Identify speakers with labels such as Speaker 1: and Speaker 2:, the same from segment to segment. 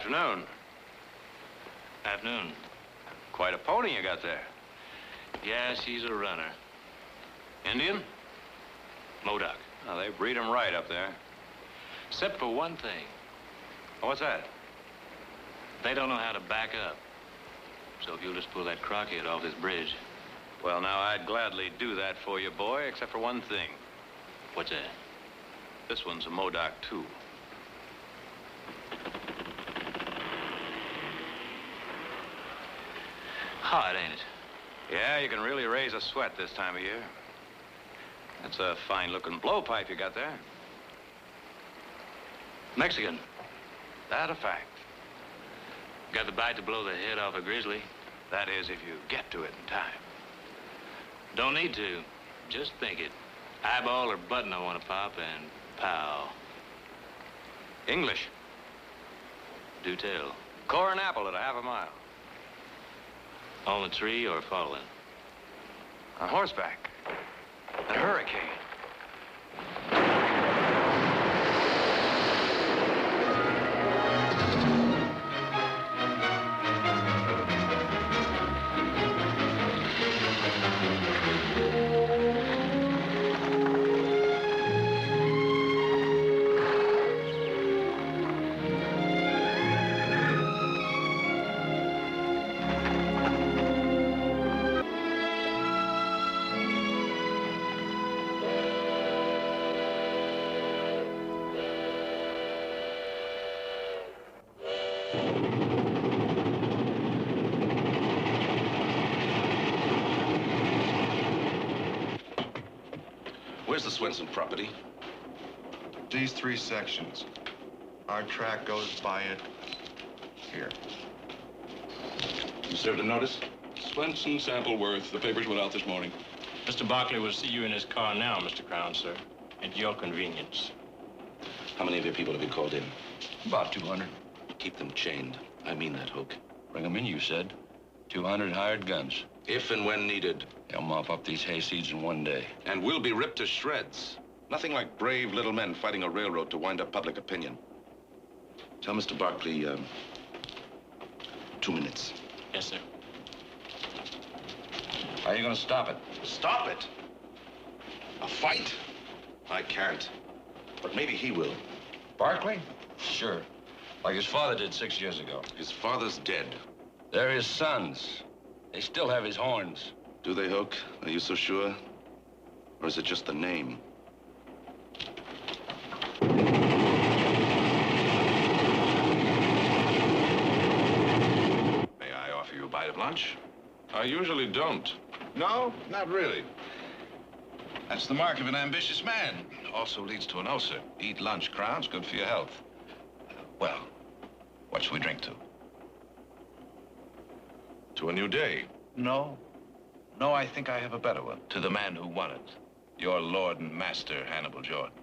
Speaker 1: Afternoon.
Speaker 2: Afternoon.
Speaker 1: Quite a pony you got there.
Speaker 2: Yeah, she's a runner.
Speaker 1: Indian?
Speaker 2: Modoc.
Speaker 1: Oh, they breed 'em right up there.
Speaker 2: Except for one thing.
Speaker 1: What's that?
Speaker 2: They don't know how to back up. So if you'll just pull that crockhead off this bridge.
Speaker 1: Well, now, I'd gladly do that for you, boy, except for one thing.
Speaker 2: What's that?
Speaker 1: This one's a Modoc, too.
Speaker 2: Hot, ain't it?
Speaker 1: Yeah, you can really raise a sweat this time of year. That's a fine-looking blowpipe you got there.
Speaker 2: Mexican.
Speaker 1: That a fact.
Speaker 2: Got the bite to blow the head off a grizzly.
Speaker 1: That is, if you get to it in time.
Speaker 2: Don't need to. Just think it. Eyeball or button I want to pop, and pow.
Speaker 1: English.
Speaker 2: Do tell.
Speaker 1: Core and apple at a half a mile.
Speaker 2: On the tree or falling?
Speaker 1: On horseback. A hurricane.
Speaker 3: Where's the Swenson property?
Speaker 4: These 3 sections. Our track goes by it here.
Speaker 3: You served a notice?
Speaker 5: Swenson, Sampleworth. The papers went out this morning.
Speaker 6: Mr. Barkley will see you in his car now, Mr. Crown, sir. At your convenience.
Speaker 3: How many of your people have you called in?
Speaker 5: About 200.
Speaker 3: Keep them chained. I mean that, Hoke.
Speaker 5: Bring them in, you said. 200 hired guns.
Speaker 3: If and when needed.
Speaker 5: They'll mop up these hayseeds in one day.
Speaker 3: And we'll be ripped to shreds. Nothing like brave little men fighting a railroad to wind up public opinion. Tell Mr. Barkley, 2 minutes.
Speaker 6: Yes, sir.
Speaker 5: How are you gonna stop it?
Speaker 3: Stop it! A fight? I can't. But maybe he will.
Speaker 5: Barkley? Sure. Like his father did 6 years ago.
Speaker 3: His father's dead.
Speaker 5: They're his sons. They still have his horns.
Speaker 3: Do they, Hoke? Are you so sure? Or is it just the name? May I offer you a bite of lunch?
Speaker 7: I usually don't.
Speaker 3: No, not really. That's the mark of an ambitious man. Also leads to an ulcer. Eat lunch, Crown's good for your health. Well, what should we drink to?
Speaker 7: To a new day.
Speaker 3: No. No, I think I have a better one. To the man who won it. Your lord and master, Hannibal Jordan.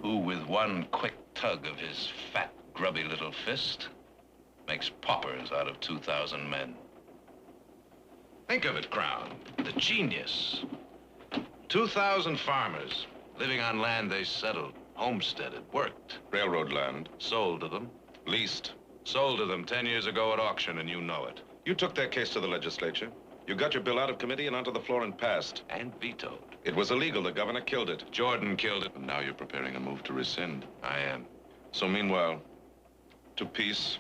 Speaker 3: Who, with one quick tug of his fat, grubby little fist, makes paupers out of 2,000 men. Think of it, Crown. The genius. 2,000 farmers living on land they settled, homesteaded, worked.
Speaker 7: Railroad land.
Speaker 3: Sold to them.
Speaker 7: Leased.
Speaker 3: Sold to them 10 years ago at auction, and you know it.
Speaker 7: You took that case to the legislature. You got your bill out of committee and onto the floor and passed.
Speaker 3: And vetoed.
Speaker 7: It was illegal. The governor killed it.
Speaker 3: Jordan killed it.
Speaker 7: And now you're preparing a move to rescind.
Speaker 3: I am.
Speaker 7: So meanwhile, to peace.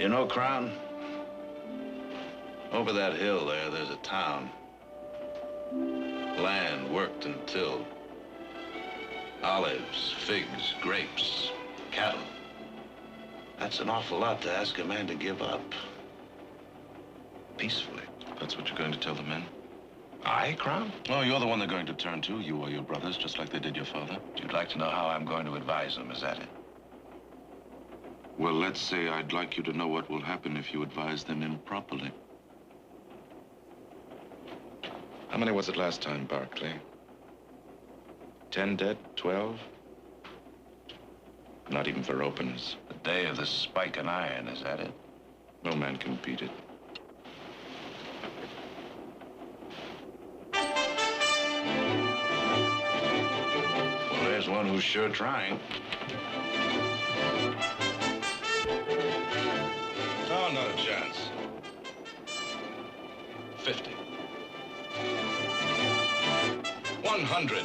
Speaker 3: You know, Crown, over that hill there's a town. Land worked and tilled. Olives, figs, grapes, cattle. That's an awful lot to ask a man to give up. Peacefully.
Speaker 7: That's what you're going to tell the men?
Speaker 3: I, Crown?
Speaker 7: Oh, you're the one they're going to turn to, you or your brothers, just like they did your father.
Speaker 3: You'd like to know how I'm going to advise them, is that it?
Speaker 7: Well, let's say I'd like you to know what will happen if you advise them improperly. How many was it last time, Barkley? 10 dead? 12? Not even for openers.
Speaker 3: The day of the spike and iron, is that it?
Speaker 7: No man can beat it.
Speaker 3: There's one who's sure trying. Oh, not a chance. 50. 100.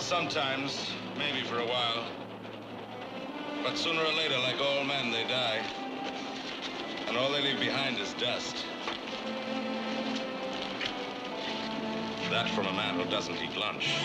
Speaker 3: Sometimes, maybe for a while. But sooner or later, like all men, they die. And all they leave behind is dust. That from a man who doesn't eat lunch.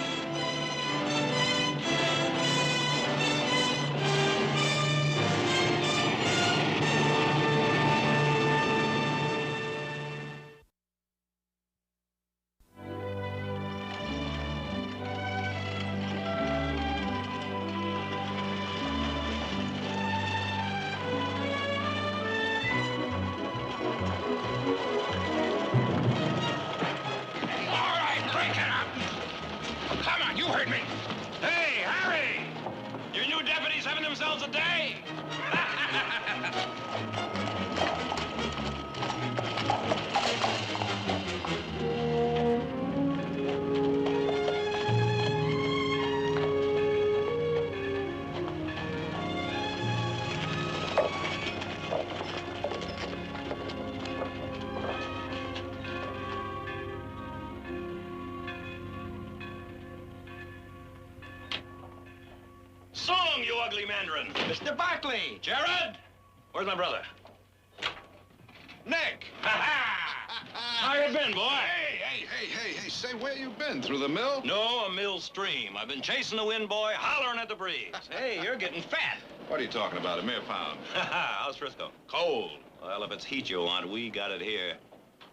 Speaker 1: You ugly mandarin. Mr. Barkley! Jared! Where's my brother? Nick! How you been, boy?
Speaker 7: Hey, say, where you been? Through the mill?
Speaker 1: No, a mill stream. I've been chasing the wind, boy, hollering at the breeze. Hey, you're getting fat.
Speaker 7: What are you talking about, a mere pound?
Speaker 1: How's Frisco? Cold. Well, if it's heat you want, we got it here.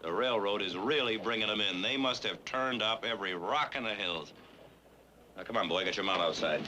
Speaker 1: The railroad is really bringing them in. They must have turned up every rock in the hills. Now, come on, boy, get your mount outside.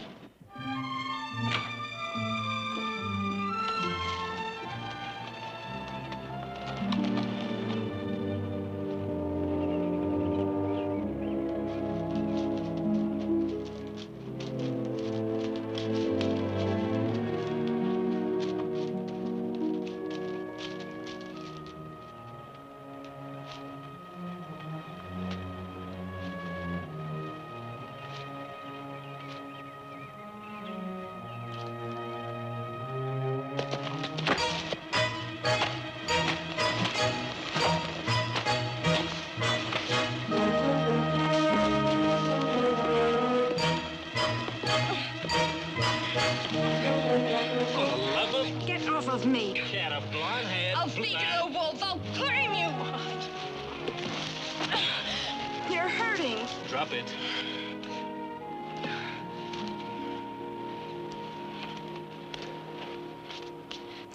Speaker 2: Drop it.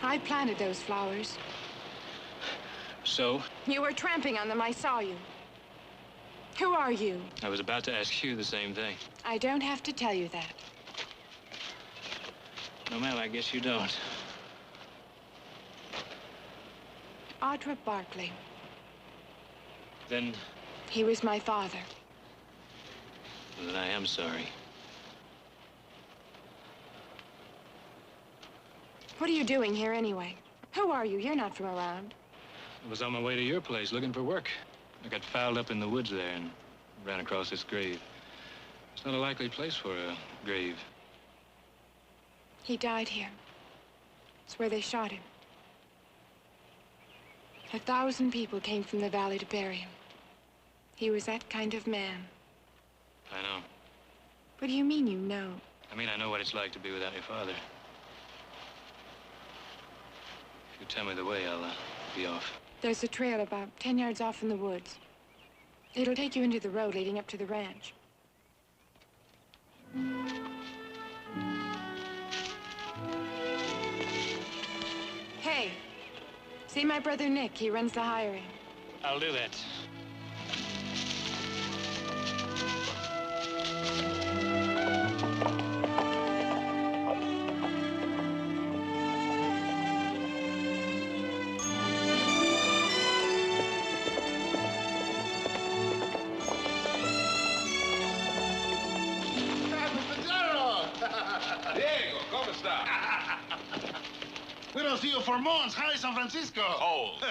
Speaker 8: I planted those flowers.
Speaker 2: So?
Speaker 8: You were tramping on them. I saw you. Who are you?
Speaker 2: I was about to ask you the same thing.
Speaker 8: I don't have to tell you that.
Speaker 2: No, ma'am, I guess you don't.
Speaker 8: Audra Barkley.
Speaker 2: Then...
Speaker 8: He was my father.
Speaker 2: Then I am sorry.
Speaker 8: What are you doing here anyway? Who are you? You're not from around.
Speaker 2: I was on my way to your place looking for work. I got fouled up in the woods there and ran across this grave. It's not a likely place for a grave.
Speaker 8: He died here. It's where they shot him. 1,000 people came from the valley to bury him. He was that kind of man.
Speaker 2: I know.
Speaker 8: What do you mean you know?
Speaker 2: I mean, I know what it's like to be without your father. If you tell me the way, I'll be off.
Speaker 8: There's a trail about 10 yards off in the woods. It'll take you into the road leading up to the ranch. Hey, see my brother Nick. He runs the hiring.
Speaker 2: I'll do that.
Speaker 9: We don't see you for months. Hi, San Francisco.
Speaker 3: Cold.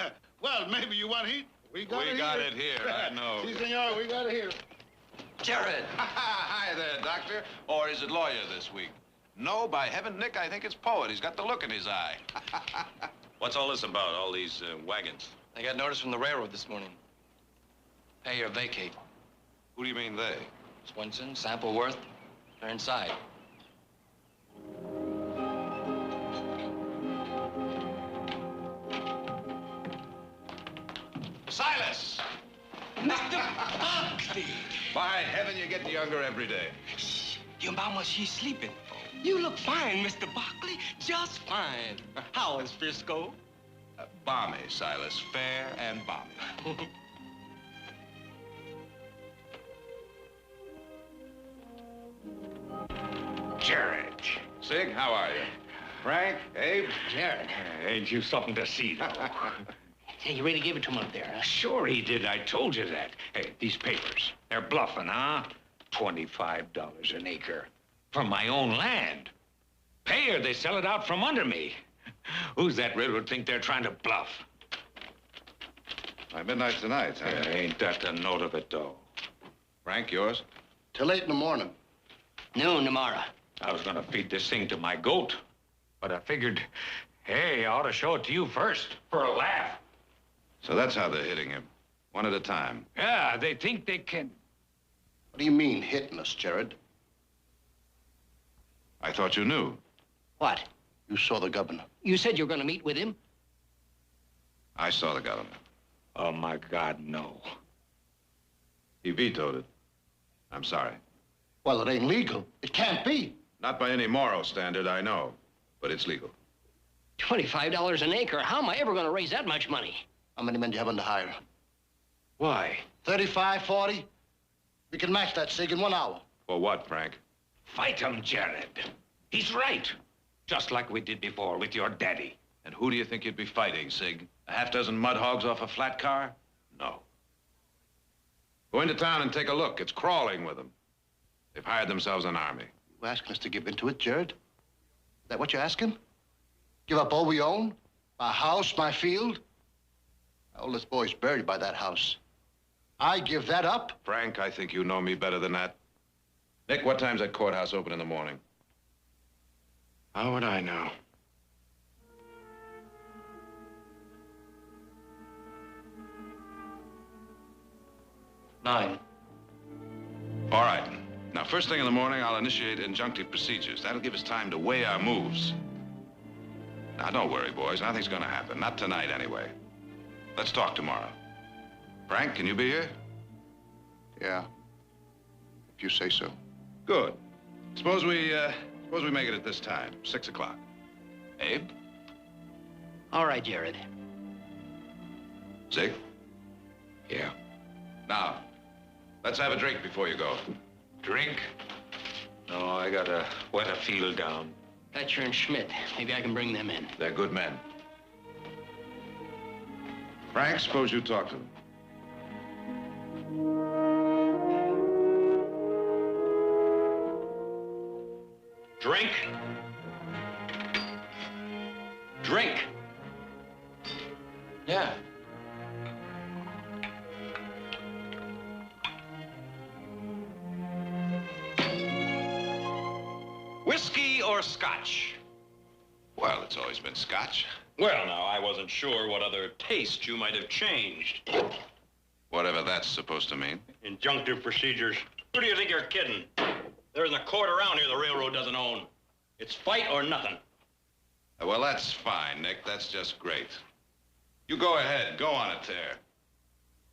Speaker 9: Well, maybe you want heat. We got
Speaker 3: it here, I know.
Speaker 9: Si, senor, we got it here.
Speaker 3: Jared! Hi there, doctor. Or is it lawyer this week? No, by heaven, Nick, I think it's poet. He's got the look in his eye.
Speaker 1: What's all this about, all these wagons?
Speaker 5: I got notice from the railroad this morning. Pay or vacate.
Speaker 3: Who do you mean they?
Speaker 5: Swenson, Sampleworth, they're inside.
Speaker 3: Silas!
Speaker 10: Mr. Barkley!
Speaker 3: By heaven, you get younger every day.
Speaker 10: Shh. Your mama, she's sleeping. You look fine, Mr. Barkley. Just fine. How is Frisco?
Speaker 3: Balmy, Silas. Fair and balmy.
Speaker 11: Jared.
Speaker 3: Sig, how are you? Frank, Abe?
Speaker 11: Jared. Ain't you something to see, though?
Speaker 10: Hey, you really gave it to him up there, huh?
Speaker 11: Sure he did. I told you that. Hey, these papers, they're bluffing, huh? $25 an acre from my own land. Pay or they sell it out from under me. Who's that railroad think they're trying to bluff?
Speaker 3: By midnight tonight, huh?
Speaker 11: Ain't that the note of it, though?
Speaker 3: Frank, yours?
Speaker 9: Till 8 in the morning.
Speaker 10: Noon tomorrow.
Speaker 11: I was gonna feed this thing to my goat, but I figured, hey, I ought to show it to you first, for a laugh.
Speaker 3: So that's how they're hitting him. One at a time.
Speaker 11: Yeah, they think they can.
Speaker 9: What do you mean, hitting us, Jared?
Speaker 3: I thought you knew.
Speaker 10: What?
Speaker 9: You saw the governor.
Speaker 10: You said you were going to meet with him?
Speaker 3: I saw the governor.
Speaker 11: Oh, my God, no.
Speaker 3: He vetoed it. I'm sorry.
Speaker 9: Well, it ain't legal. It can't be.
Speaker 3: Not by any moral standard, I know. But it's legal.
Speaker 10: $25 an acre. How am I ever going to raise that much money?
Speaker 9: How many men do you have under hire?
Speaker 11: Why?
Speaker 9: 35, 40? We can match that, Sig, in 1 hour.
Speaker 3: For what, Frank?
Speaker 11: Fight him, Jared. He's right. Just like we did before with your daddy.
Speaker 3: And who do you think you'd be fighting, Sig? A half dozen mud hogs off a flat car? No. Go into town and take a look. It's crawling with them. They've hired themselves an army.
Speaker 9: You asking us to give into it, Jared? Is that what you're asking? Give up all we own? My house, my field? My oldest boy's buried by that house. I give that up?
Speaker 3: Frank, I think you know me better than that. Nick, what time's that courthouse open in the morning?
Speaker 11: How would I know?
Speaker 5: Nine.
Speaker 3: All right. Now, first thing in the morning, I'll initiate injunctive procedures. That'll give us time to weigh our moves. Now, don't worry, boys. Nothing's gonna happen. Not tonight, anyway. Let's talk tomorrow. Frank, can you be here?
Speaker 9: Yeah. If you say so.
Speaker 3: Good. Suppose we make it at this time, 6 o'clock. Abe?
Speaker 10: All right, Jared.
Speaker 3: Zig?
Speaker 11: Yeah.
Speaker 3: Now, let's have a drink before you go.
Speaker 11: Drink? No, I gotta wet a field down.
Speaker 10: Thatcher and Schmidt. Maybe I can bring them in.
Speaker 3: They're good men. Frank, suppose you talk to them.
Speaker 1: Drink? Drink.
Speaker 5: Yeah.
Speaker 1: Whiskey or scotch?
Speaker 3: Well, it's always been scotch.
Speaker 1: Well, now, I wasn't sure what other taste you might have changed.
Speaker 3: Whatever that's supposed to mean.
Speaker 1: Injunctive procedures. Who do you think you're kidding? There isn't a court around here the railroad doesn't own. It's fight or nothing.
Speaker 3: Well, that's fine, Nick. That's just great. You go ahead. Go on it there.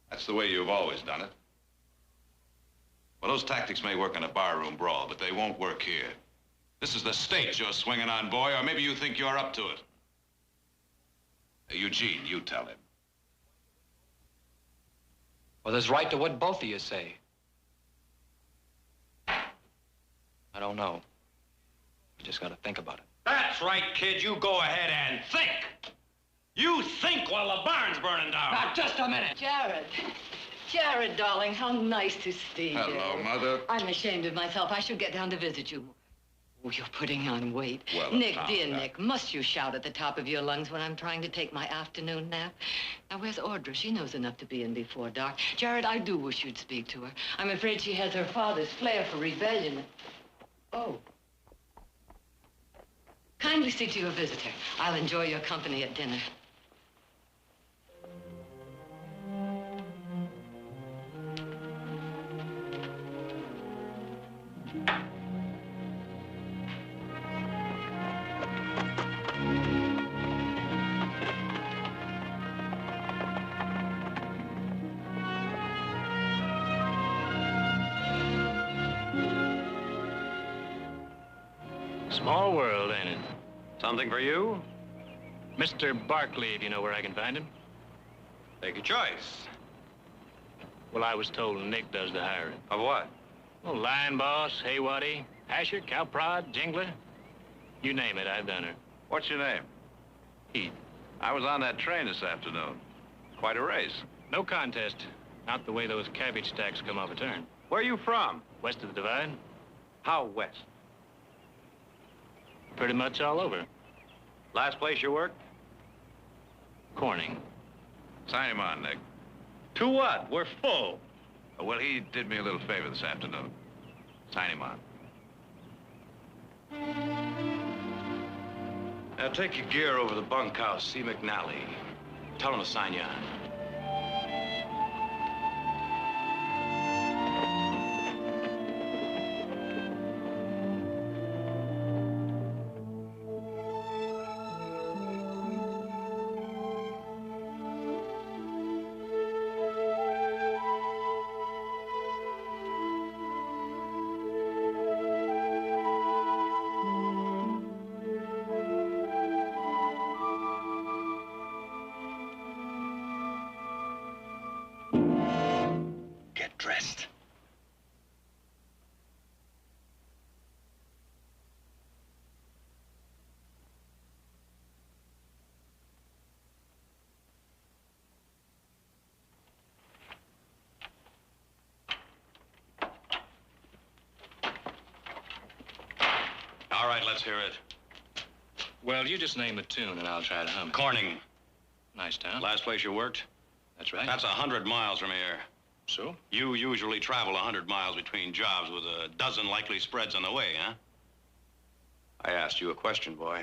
Speaker 3: That's the way you've always done it. Well, those tactics may work in a barroom brawl, but they won't work here. This is the state you're swinging on, boy, or maybe you think you're up to it. Eugene, you tell him.
Speaker 5: Well, there's right to what both of you say. I don't know. You just gotta think about it.
Speaker 1: That's right, kid. You go ahead and think. You think while the barn's burning down.
Speaker 5: Now, just a minute.
Speaker 12: Jared. Jared, darling, how nice to see you.
Speaker 3: Hello, Mother.
Speaker 12: I'm ashamed of myself. I should get down to visit you. Oh, you're putting on weight.
Speaker 3: Well,
Speaker 12: Nick,
Speaker 3: Tom,
Speaker 12: dear Nick, must you shout at the top of your lungs when I'm trying to take my afternoon nap? Now, where's Audra? She knows enough to be in before dark. Jared, I do wish you'd speak to her. I'm afraid she has her father's flair for rebellion. Oh. Kindly see to your visitor. I'll enjoy your company at dinner.
Speaker 2: Small world, ain't it?
Speaker 1: Something for you?
Speaker 2: Mr. Barkley, if you know where I can find him.
Speaker 1: Take your choice.
Speaker 2: Well, I was told Nick does the hiring.
Speaker 1: Of what?
Speaker 2: Well, line boss, haywaddy, hasher, cow prod, jingler. You name it, I've done her.
Speaker 3: What's your name?
Speaker 2: Heath.
Speaker 3: I was on that train this afternoon. Quite a race.
Speaker 2: No contest. Not the way those cabbage stacks come off a turn.
Speaker 1: Where are you from?
Speaker 2: West of the divide.
Speaker 1: How west?
Speaker 2: Pretty much all over.
Speaker 1: Last place you worked?
Speaker 2: Corning.
Speaker 3: Sign him on, Nick.
Speaker 1: To what? We're full.
Speaker 3: Well, he did me a little favor this afternoon. Sign him on.
Speaker 1: Now take your gear over to the bunkhouse. See McNally. Tell him to sign you on. Dressed. All right, let's hear it.
Speaker 2: Well, you just name a tune and I'll try to hum it.
Speaker 1: Corning.
Speaker 2: Nice town.
Speaker 1: Last place you worked?
Speaker 2: That's right.
Speaker 1: That's 100 miles from here.
Speaker 2: So?
Speaker 1: You usually travel 100 miles between jobs with a dozen likely spreads on the way, huh? I asked you a question, boy.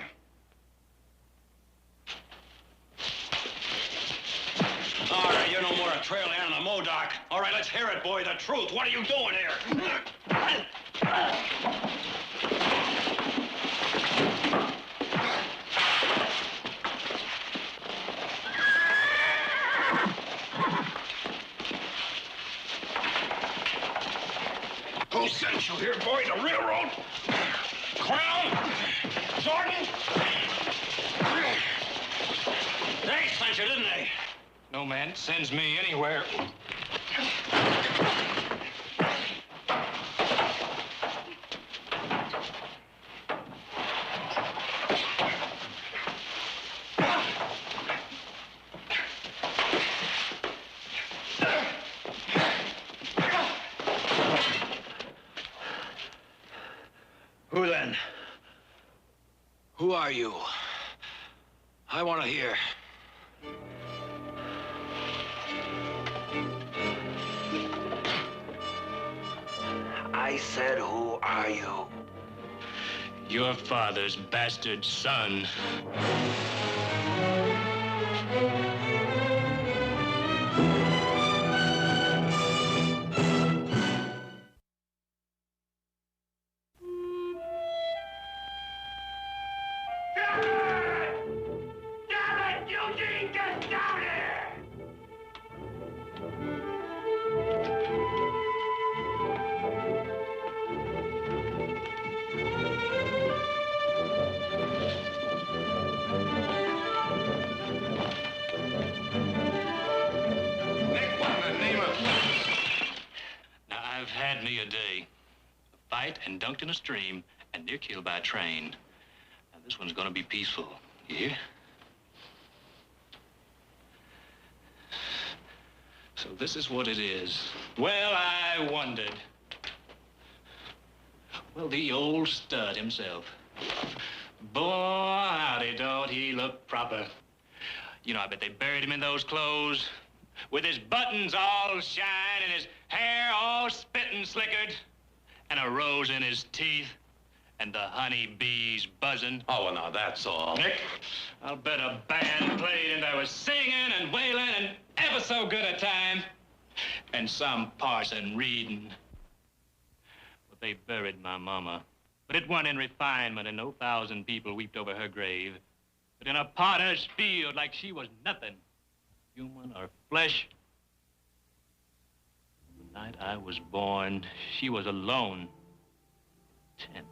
Speaker 1: All right, you're no more a trail hand than a modoc. All right, let's hear it, boy. The truth. What are you doing here?
Speaker 11: Who sent you here, boy? The railroad? Crown? Jordan?
Speaker 1: They sent you, didn't they?
Speaker 2: No man sends me anywhere.
Speaker 1: Who then? Who are you? I want to hear. I said, who are you?
Speaker 2: Your father's bastard son. had me a day. A fight and dunked in a stream and near killed by a train. Now, this one's gonna be peaceful. You hear? So this is what it is. Well, I wondered. Well, the old stud himself. Boy, howdy, don't he look proper. You know, I bet they buried him in those clothes with his buttons all shine and his hair all spittin' slickered and a rose in his teeth and the honey bees buzzing.
Speaker 1: Oh, well, now, that's all.
Speaker 2: Nick, I'll bet a band played and there was singing and wailing and ever so good a time. And some parson reading. But they buried my mama. But it wasn't in refinement, and no 1,000 people wept over her grave. But in a potter's field like she was nothing, human or flesh. The night I was born, she was alone. Tent.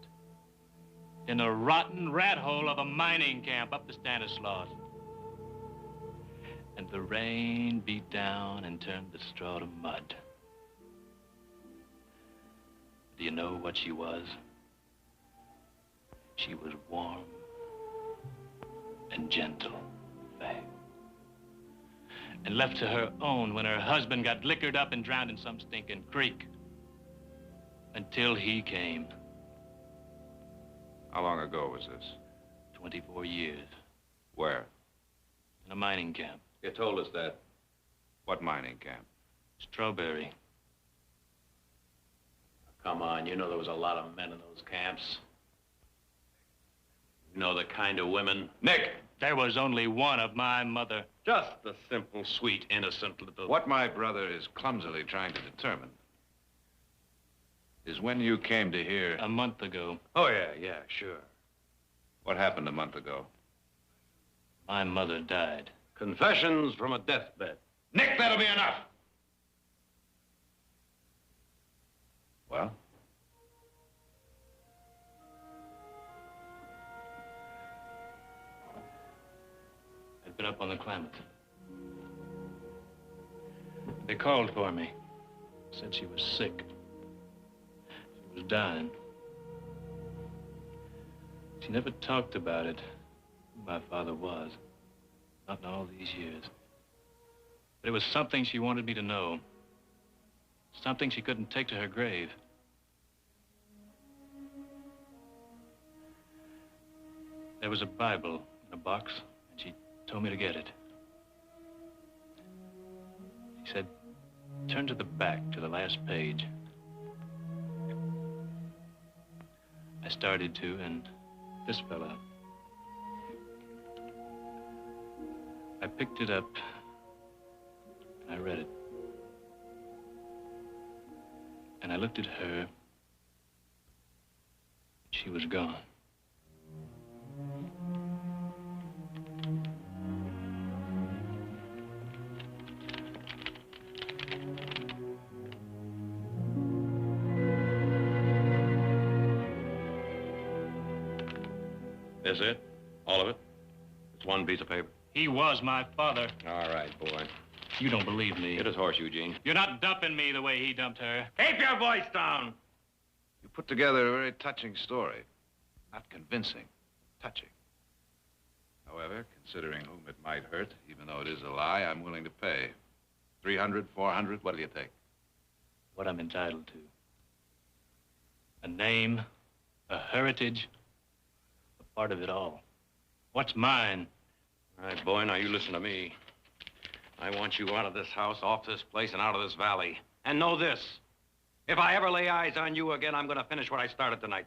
Speaker 2: In a rotten rat hole of a mining camp up the Stanislaus. And the rain beat down and turned the straw to mud. Do you know what she was? She was warm and gentle, fair. And left to her own when her husband got liquored up and drowned in some stinking creek. Until he came.
Speaker 3: How long ago was this?
Speaker 2: 24 years.
Speaker 3: Where?
Speaker 2: In a mining camp.
Speaker 3: You told us that. What mining camp?
Speaker 2: Strawberry.
Speaker 1: Come on, you know there was a lot of men in those camps. You know the kind of women.
Speaker 2: Nick! There was only one of my mother.
Speaker 1: Just the simple, sweet, innocent little...
Speaker 3: What my brother is clumsily trying to determine is when you came to here...
Speaker 2: A month ago.
Speaker 1: Oh, yeah, sure.
Speaker 3: What happened a month ago?
Speaker 2: My mother died.
Speaker 1: Confessions from a deathbed.
Speaker 3: Nick, that'll be enough! Well?
Speaker 2: I'd been up on the Klamath. They called for me. Said she was sick. She was dying. She never talked about it, who my father was. Not in all these years. But it was something she wanted me to know. Something she couldn't take to her grave. There was a Bible in a box, and she told me to get it. She said, turn to the back, to the last page. I started to, and this fell out. I picked it up, and I read it. And I looked at her. She was gone.
Speaker 1: Is it? All of it? It's one piece of paper.
Speaker 2: He was my father.
Speaker 1: All right, boy.
Speaker 2: You don't believe me.
Speaker 1: Get his horse, Eugene.
Speaker 2: You're not dumping me the way he dumped her.
Speaker 1: Keep your voice down!
Speaker 3: You put together a very touching story. Not convincing, touching. However, considering whom it might hurt, even though it is a lie, I'm willing to pay. 300, 400, what do you take?
Speaker 2: What I'm entitled to. A name, a heritage, a part of it all. What's mine?
Speaker 1: All right, boy, now you listen to me. I want you out of this house, off this place, and out of this valley. And know this. If I ever lay eyes on you again, I'm going to finish what I started tonight.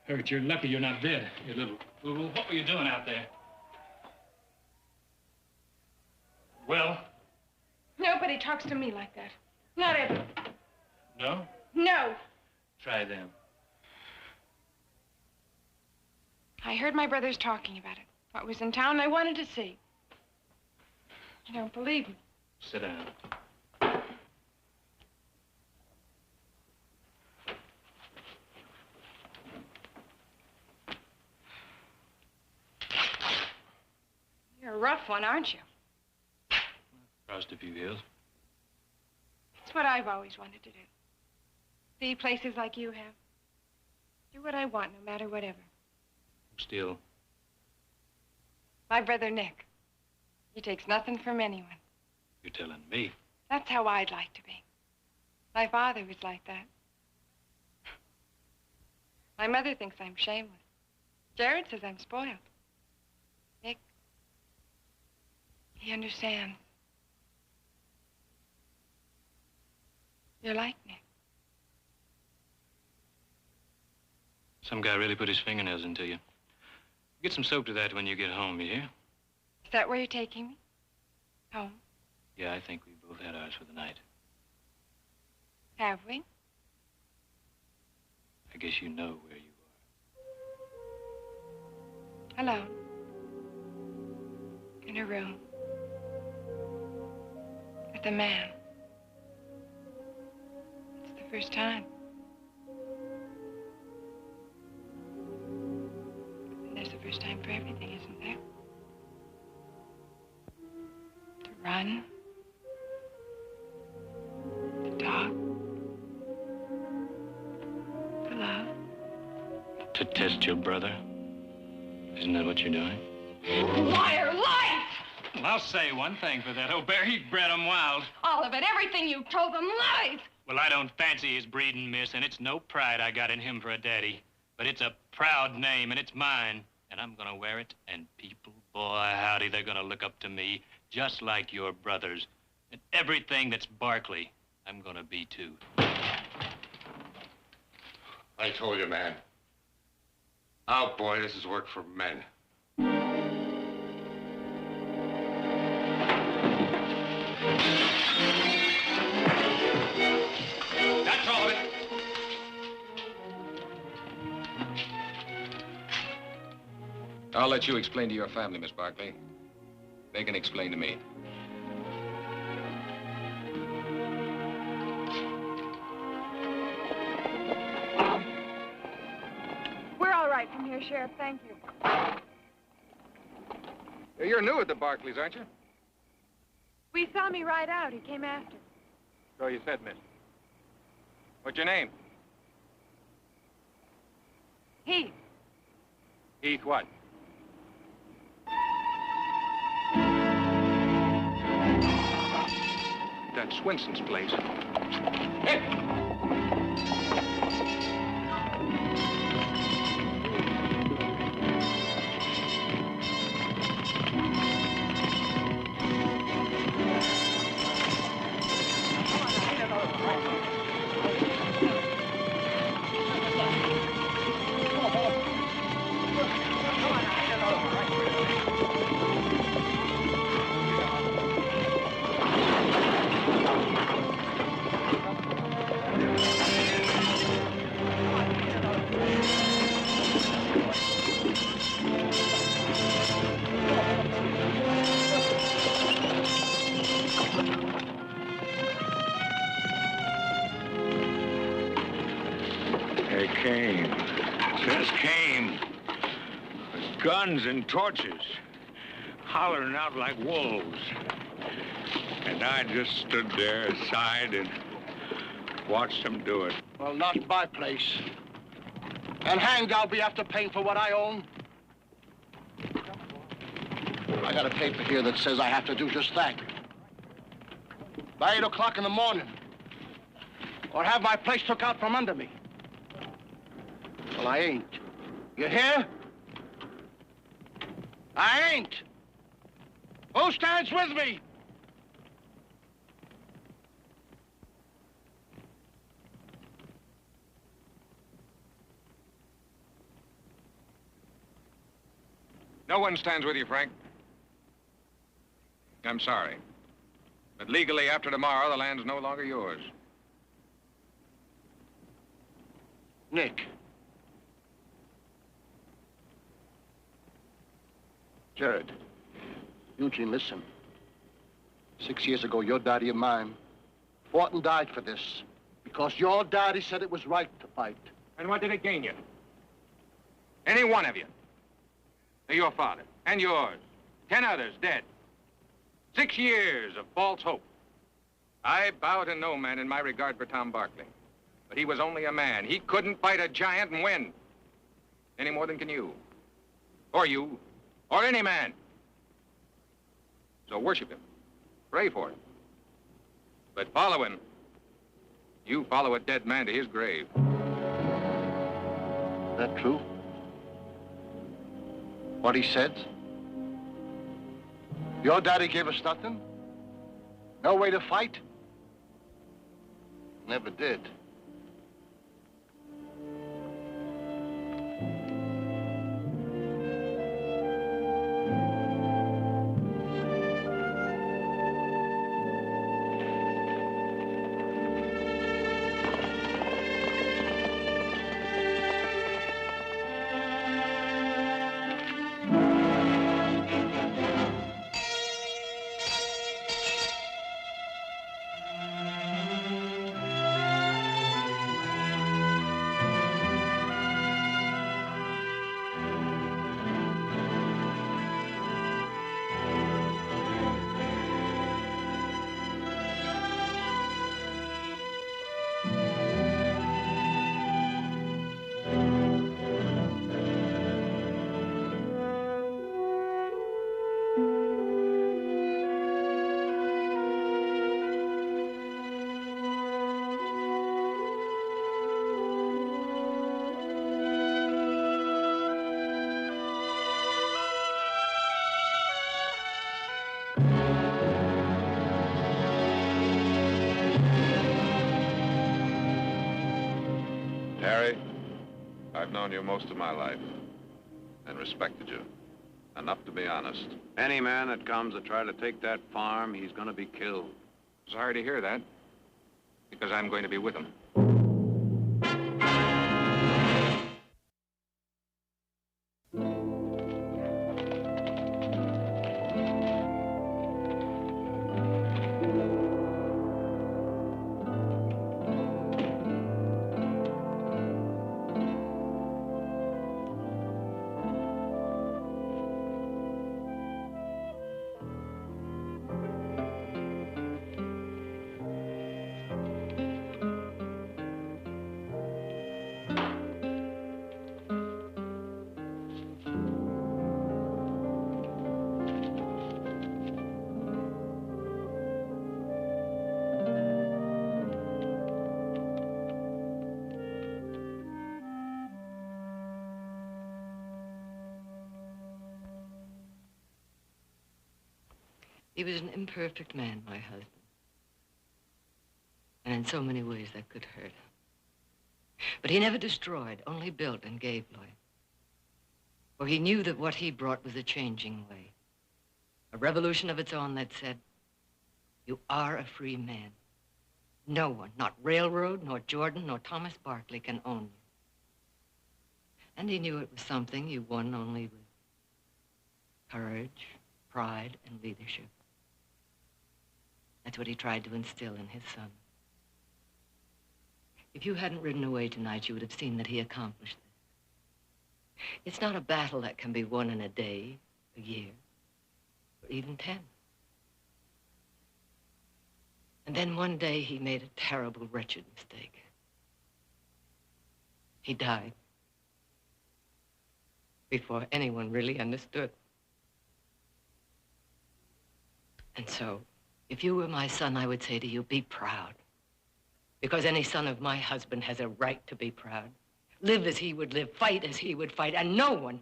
Speaker 2: Hurt, you're lucky you're not dead, you little fool. What were you doing out there? Well?
Speaker 8: Nobody talks to me like that. Not ever.
Speaker 2: No?
Speaker 8: No.
Speaker 2: Try them.
Speaker 8: I heard my brothers talking about it. What was in town, I wanted to see. You don't believe me.
Speaker 2: Sit down.
Speaker 8: You're a rough one, aren't you?
Speaker 2: Crossed a few hills.
Speaker 8: It's what I've always wanted to do. See places like you have. Do what I want, no matter whatever.
Speaker 2: Still.
Speaker 8: My brother Nick. He takes nothing from anyone.
Speaker 2: You're telling me.
Speaker 8: That's how I'd like to be. My father was like that. My mother thinks I'm shameless. Jared says I'm spoiled. Nick, he understands. You're like Nick.
Speaker 2: Some guy really put his fingernails into you. Get some soap to that when you get home, you hear?
Speaker 8: Is that where you're taking me? Home?
Speaker 2: Yeah, I think we both had ours for the night.
Speaker 8: Have we?
Speaker 2: I guess you know where you
Speaker 8: Alone. In a room. With a man. It's the first time. And there's the first time for everything, isn't there? To run. To talk. To love.
Speaker 2: are. To test your brother. Isn't that what you're doing?
Speaker 8: Liar, liar!
Speaker 2: Well, I'll say one thing for that. Oh, Bear, he bred 'em wild.
Speaker 8: All of it, everything you told them, lies!
Speaker 2: Well, I don't fancy his breeding, miss, and it's no pride I got in him for a daddy. But it's a proud name, and it's mine. And I'm gonna wear it, and people, boy, howdy, they're gonna look up to me, just like your brothers. And everything that's Barkley, I'm gonna be too.
Speaker 13: I told you, man. Oh, boy, this is work for men.
Speaker 2: That's all of it.
Speaker 5: I'll let you explain to your family, Miss Barkley. They can explain to me.
Speaker 8: We're all right from here, Sheriff. Thank you.
Speaker 5: You're new at the Barkleys, aren't you?
Speaker 8: We saw me ride out. He came after.
Speaker 5: So you said, miss. What's your name?
Speaker 8: Heath.
Speaker 5: Heath what? That's Swinson's place. Hey!
Speaker 11: They came. Just came. With guns and torches. Hollering out like wolves. And I just stood there aside and watched them do it.
Speaker 9: Well, not my place. And hanged I'll be after paying for what I own. I got a paper here that says I have to do just that. By 8 o'clock in the morning. Or have my place took out from under me. Well, I ain't. You hear? I ain't. Who stands with me?
Speaker 5: No one stands with you, Frank. I'm sorry. But legally, after tomorrow, the land's no longer yours.
Speaker 9: Nick. Jared. Eugene, listen. 6 years ago, your daddy and mine fought and died for this because your daddy said it was right to fight.
Speaker 5: And what did it gain you? Any one of you. Your father and yours. 10 others dead. 6 years of false hope. I bow to no man in my regard for Tom Barkley. But he was only a man. He couldn't fight a giant and win. Any more than can you. Or you. Or any man. So worship him. Pray for him. But follow him. You follow a dead man to his grave.
Speaker 9: That true? What he said? Your daddy gave us nothing? No way to fight? Never did.
Speaker 3: Harry, I've known you most of my life and respected you. Enough to be honest.
Speaker 14: Any man that comes to try to take that farm, he's gonna be killed.
Speaker 5: Sorry to hear that. Because I'm going to be with him.
Speaker 12: He was an imperfect man, my husband. And in so many ways that could hurt. But he never destroyed, only built and gave life. For he knew that what he brought was a changing way. A revolution of its own that said, you are a free man. No one, not railroad, nor Jordan, nor Thomas Barkley can own you. And he knew it was something you won only with courage, pride, and leadership. That's what he tried to instill in his son. If you hadn't ridden away tonight, you would have seen that he accomplished this. It's not a battle that can be won in a day, a year, or even 10. And then one day he made a terrible, wretched mistake. He died before anyone really understood. And so, if you were my son, I would say to you, be proud. Because any son of my husband has a right to be proud. Live as he would live, fight as he would fight, and no one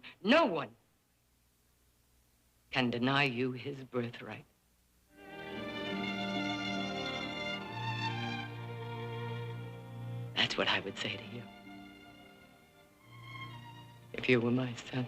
Speaker 12: can deny you his birthright. That's what I would say to you. If you were my son.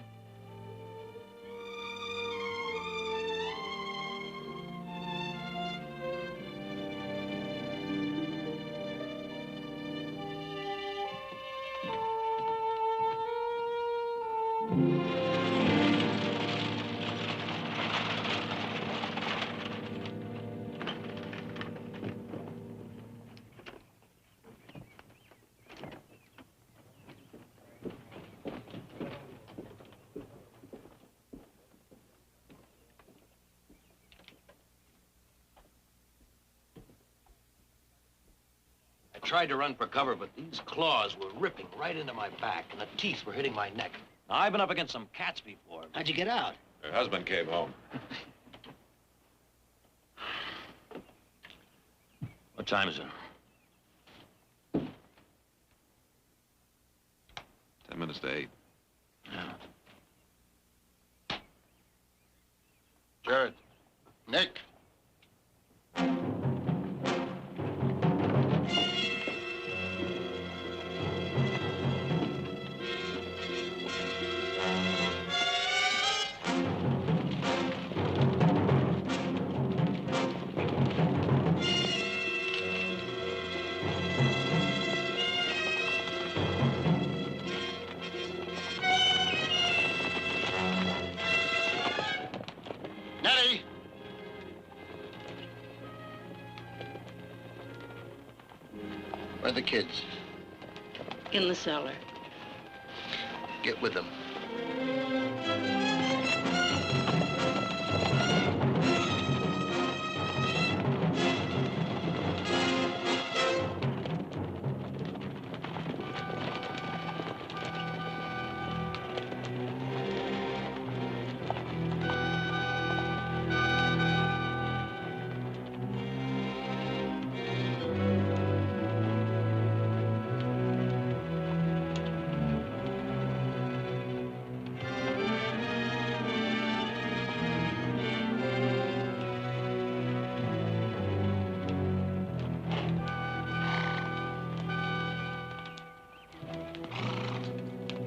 Speaker 15: tried to run for cover, but these claws were ripping right into my back, and the teeth were hitting my neck. Now, I've been up against some cats before.
Speaker 16: How'd you get out?
Speaker 3: Her husband came home.
Speaker 15: What time is it?
Speaker 3: 10 minutes to 8.
Speaker 15: Yeah.
Speaker 9: Jared. Nick. Nettie! Where are the kids?
Speaker 17: In the cellar.
Speaker 9: Get with them.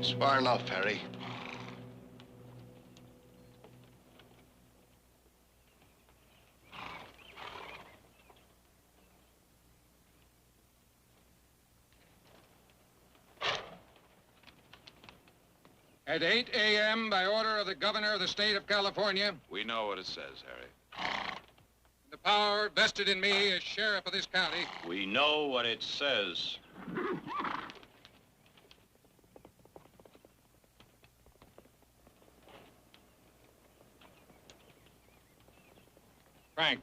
Speaker 9: It's far enough, Harry.
Speaker 5: At 8 a.m., by order of the governor of the state of California,
Speaker 3: We know what it says, Harry.
Speaker 5: the power vested in me as sheriff of this county,
Speaker 1: We know what it says.
Speaker 5: Frank,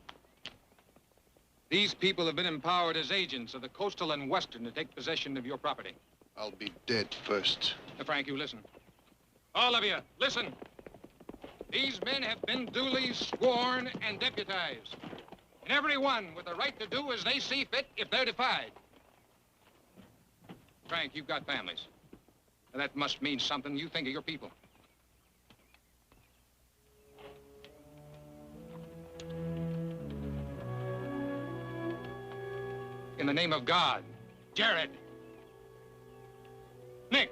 Speaker 5: these people have been empowered as agents of the Coastal and Western to take possession of your property.
Speaker 9: I'll be dead first.
Speaker 5: Now, Frank, you listen. All of you, listen. These men have been duly sworn and deputized. And every one with the right to do as they see fit if they're defied. Frank, you've got families. And that must mean something. You think of your people. In the name of God, Jared, Nick.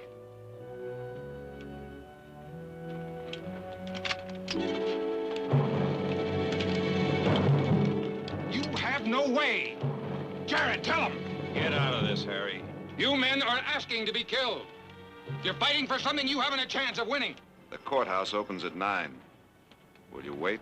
Speaker 5: You have no way. Jared, tell him.
Speaker 1: Get out of this, Harry.
Speaker 5: You men are asking to be killed. You're fighting for something you haven't a chance of winning.
Speaker 13: The courthouse opens at 9. Will you wait?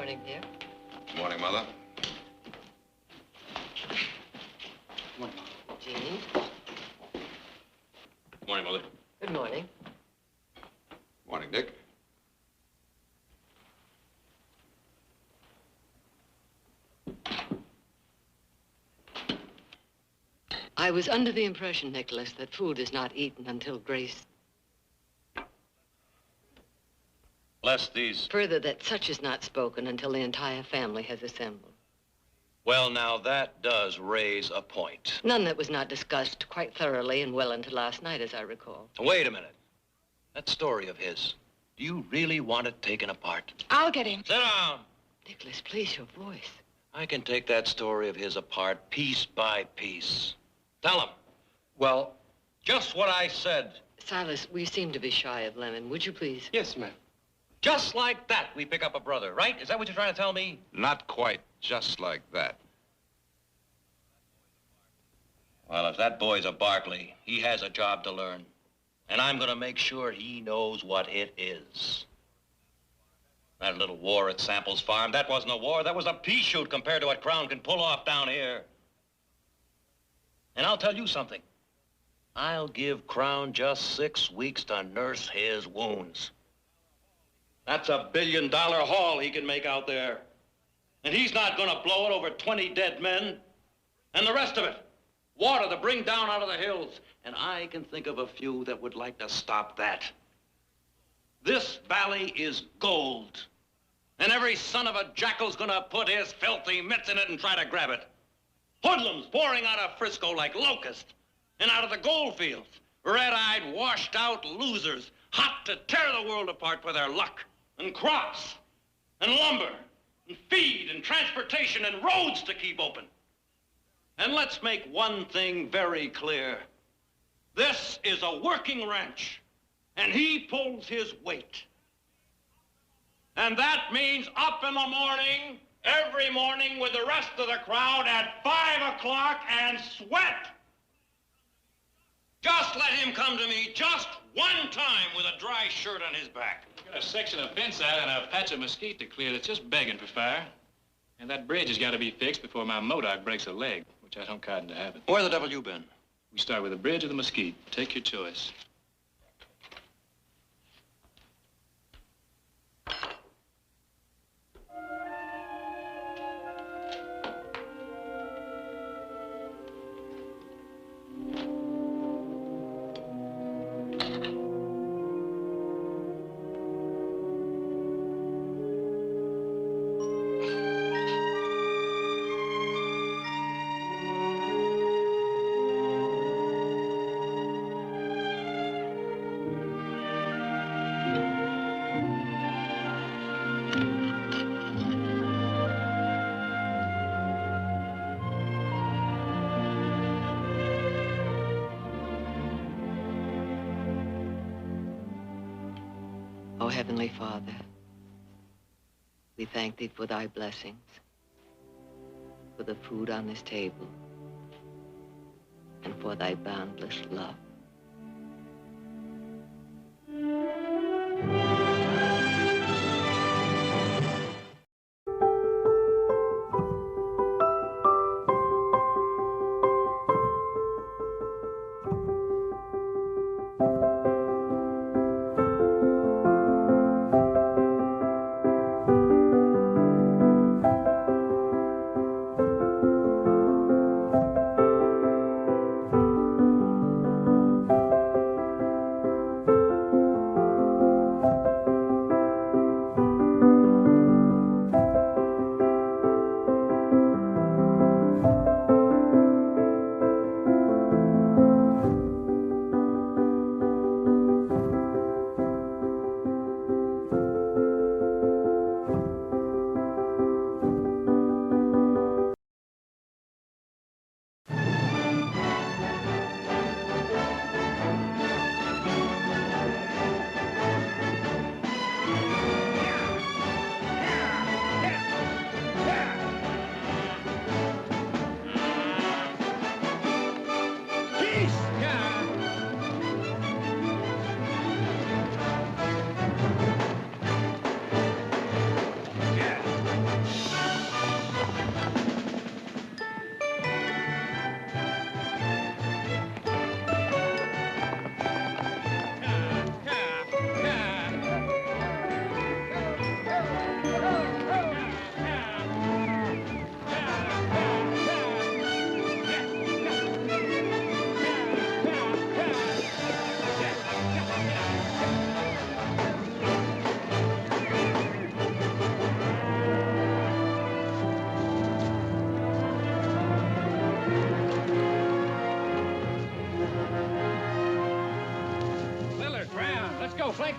Speaker 12: morning, dear.
Speaker 3: Morning, Mother.
Speaker 12: Jean.
Speaker 6: Morning, Mother.
Speaker 12: Good morning.
Speaker 3: Morning, Dick.
Speaker 12: I was under the impression, Nicholas, that food is not eaten until Grace...
Speaker 1: Bless these.
Speaker 12: Further, that such is not spoken until the entire family has assembled.
Speaker 1: Well, now, that does raise a point.
Speaker 12: None that was not discussed quite thoroughly and well into last night, as I recall.
Speaker 1: Wait a minute. That story of his, do you really want it taken apart?
Speaker 8: I'll get him.
Speaker 1: Sit down.
Speaker 12: Nicholas, please, your voice.
Speaker 1: I can take that story of his apart piece by piece. Tell him.
Speaker 10: Well,
Speaker 1: Just what I said.
Speaker 12: Silas, we seem to be shy of Lemon. Would you please?
Speaker 10: yes, ma'am.
Speaker 1: Just like that, we pick up a brother, right? Is that what you're trying to tell me?
Speaker 3: Not quite just like that.
Speaker 1: Well, if that boy's a Barkley, he has a job to learn. And I'm going to make sure he knows what it is. That little war at Sample's farm, that wasn't a war. That was a pea shoot compared to what Crown can pull off down here. And I'll tell you something. I'll give Crown just 6 weeks to nurse his wounds. That's $1 billion haul he can make out there. And he's not going to blow it over 20 dead men. And the rest of it, water to bring down out of the hills. And I can think of a few that would like to stop that. This valley is gold. And every son of a jackal's going to put his filthy mitts in it and try to grab it. Hoodlums pouring out of Frisco like locusts and out of the gold fields. Red-eyed, washed-out losers, hot to tear the world apart for their luck. And crops, and lumber, and feed, and transportation, and roads to keep open. And let's make one thing very clear. This is a working ranch, and he pulls his weight. And that means up in the morning, every morning with the rest of the crowd at 5 o'clock and sweat. Just let him come to me just one time with a dry shirt on his back.
Speaker 2: We've got a section of fence out and a patch of mesquite to clear that's just begging for fire. And that bridge has got to be fixed before my Modoc breaks a leg, which I don't cotton to happen.
Speaker 1: Where the devil you been?
Speaker 2: We start with the bridge or the mesquite. Take your choice.
Speaker 12: O Heavenly Father, we thank thee for thy blessings, for the food on this table, and for thy boundless love.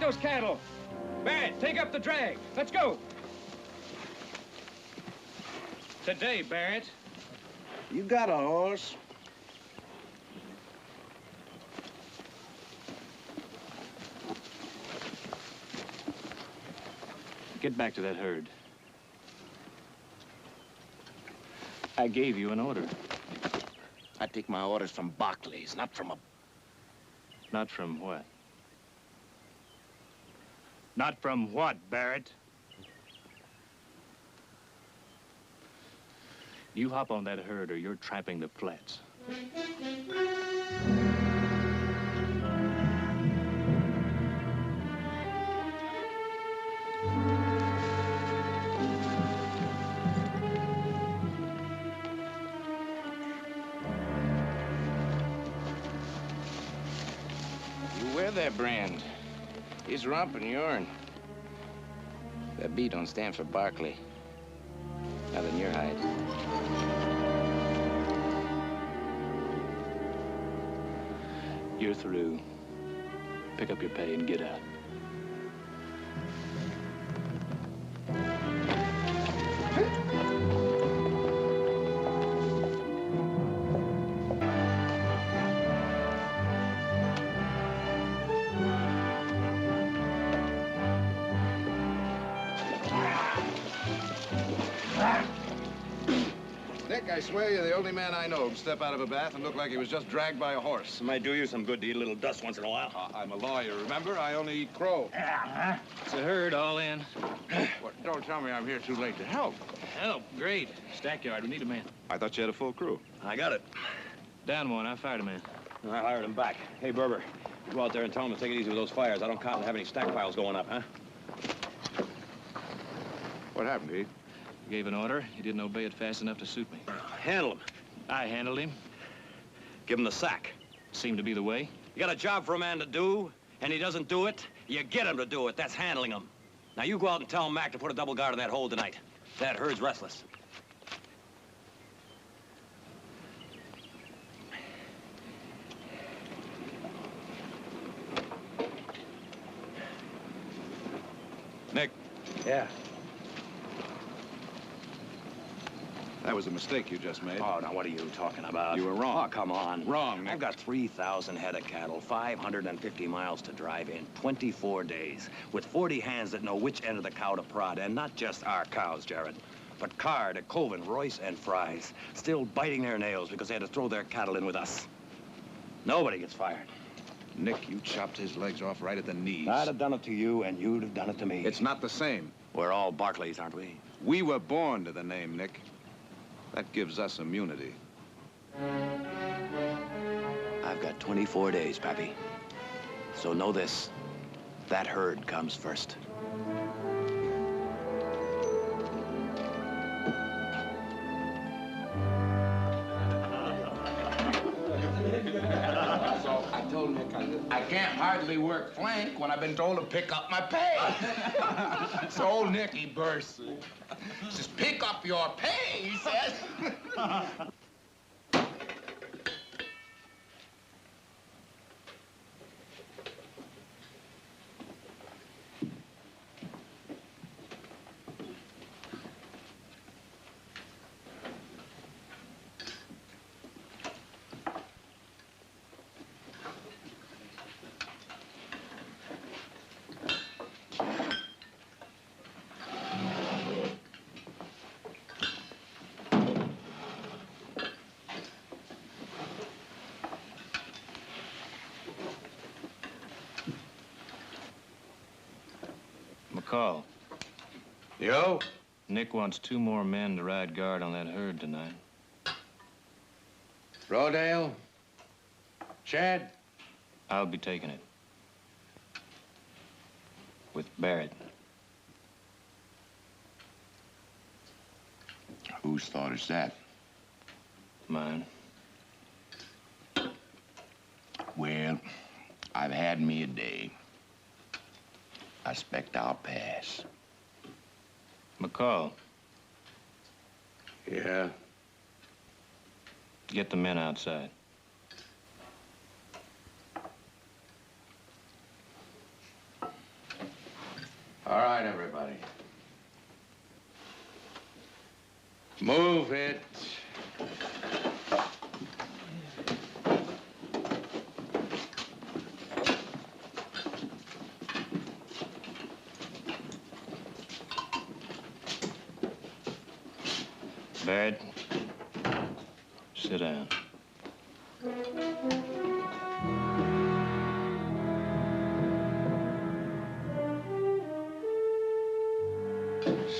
Speaker 2: Take those cattle. Barrett, take up the drag. Let's go. Today, Barrett.
Speaker 15: You got a horse.
Speaker 2: Get back to that herd. I gave you an order.
Speaker 15: I take my orders from Barkley's, not from a...
Speaker 2: Not from what? Not from what, Barrett? You hop on that herd or you're tramping the flats.
Speaker 15: You wear that brand. His rump and urine. That B don't stand for Barkley. Not in your hide.
Speaker 2: You're through. Pick up your pay and get out.
Speaker 14: Nick, I swear you're the only man I know who'd step out of a bath and look like he was just dragged by a horse.
Speaker 1: It might do you some good to eat a little dust once in a while.
Speaker 14: I'm a lawyer, remember? I only eat crow.
Speaker 2: It's a herd all in.
Speaker 14: Well, don't tell me I'm here too late to help.
Speaker 2: Help, great. Stackyard, we need a man.
Speaker 14: I thought you had a full crew.
Speaker 1: I got it.
Speaker 2: Down one, I fired a man.
Speaker 1: I hired him back. Hey, Berber, you go out there and tell him to take it easy with those fires. I don't count on having any stack piles going up, huh?
Speaker 14: What happened, Heath?
Speaker 2: Gave an order. He didn't obey it fast enough to suit me.
Speaker 1: Handle him.
Speaker 2: I handled him.
Speaker 1: Give him the sack.
Speaker 2: Seemed to be the way.
Speaker 1: You got a job for a man to do, and he doesn't do it, you get him to do it. That's handling him. Now, you go out and tell Mac to put a double guard on that hole tonight. That herd's restless.
Speaker 14: Nick.
Speaker 1: Yeah.
Speaker 14: That was a mistake you just made.
Speaker 1: Oh, now what are you talking about?
Speaker 14: You were wrong.
Speaker 1: Oh, come on.
Speaker 14: Wrong, Nick.
Speaker 1: I've got 3,000 head of cattle, 550 miles to drive in, 24 days, with 40 hands that know which end of the cow to prod, and not just our cows, Jared, but Card, Coven, Royce, and Fry's, still biting their nails because they had to throw their cattle in with us. Nobody gets fired.
Speaker 14: Nick, you chopped his legs off right at the knees.
Speaker 1: I'd have done it to you, and you'd have done it to me.
Speaker 14: It's not the same.
Speaker 1: We're all Barkleys, aren't we?
Speaker 14: We were born to the name, Nick. That gives us immunity.
Speaker 1: I've got 24 days, Pappy. So know this, that herd comes first.
Speaker 15: So I told Nick I can't hardly work flank when I've been told to pick up my pay. So old Nick, he bursts. He says, pick up your pay, he says.
Speaker 2: Call.
Speaker 14: Yo?
Speaker 2: Nick wants 2 more men to ride guard on that herd tonight.
Speaker 15: Rodale? Chad?
Speaker 2: I'll be taking it. With Barrett.
Speaker 7: Whose thought is that?
Speaker 2: Mine.
Speaker 7: Well, I've had me a day. I expect I'll pass.
Speaker 2: McCall.
Speaker 15: Yeah?
Speaker 2: Get the men outside.
Speaker 15: All right, everybody. Move it.
Speaker 1: Barrett, sit down.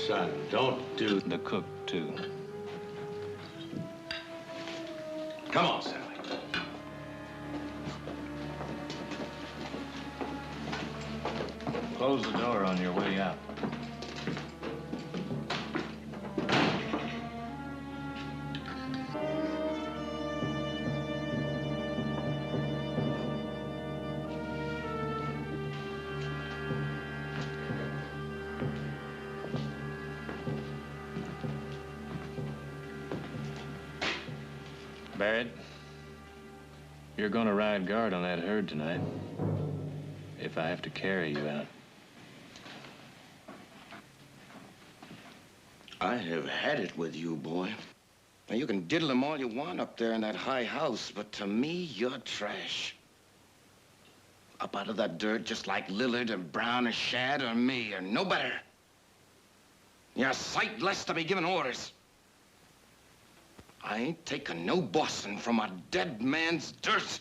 Speaker 15: Son, don't do...
Speaker 1: The cook, too.
Speaker 15: Come on, Sally.
Speaker 1: Close the door on your way out. Barrett, you're gonna ride guard on that herd tonight. If I have to carry you out.
Speaker 7: I have had it with you, boy. Now, you can diddle them all you want up there in that high house, but to me, you're trash. Up out of that dirt just like Lillard and Brown and Shad or me, or no better. You're a sight less to be giving orders. I ain't taking no bossing from a dead man's dirt.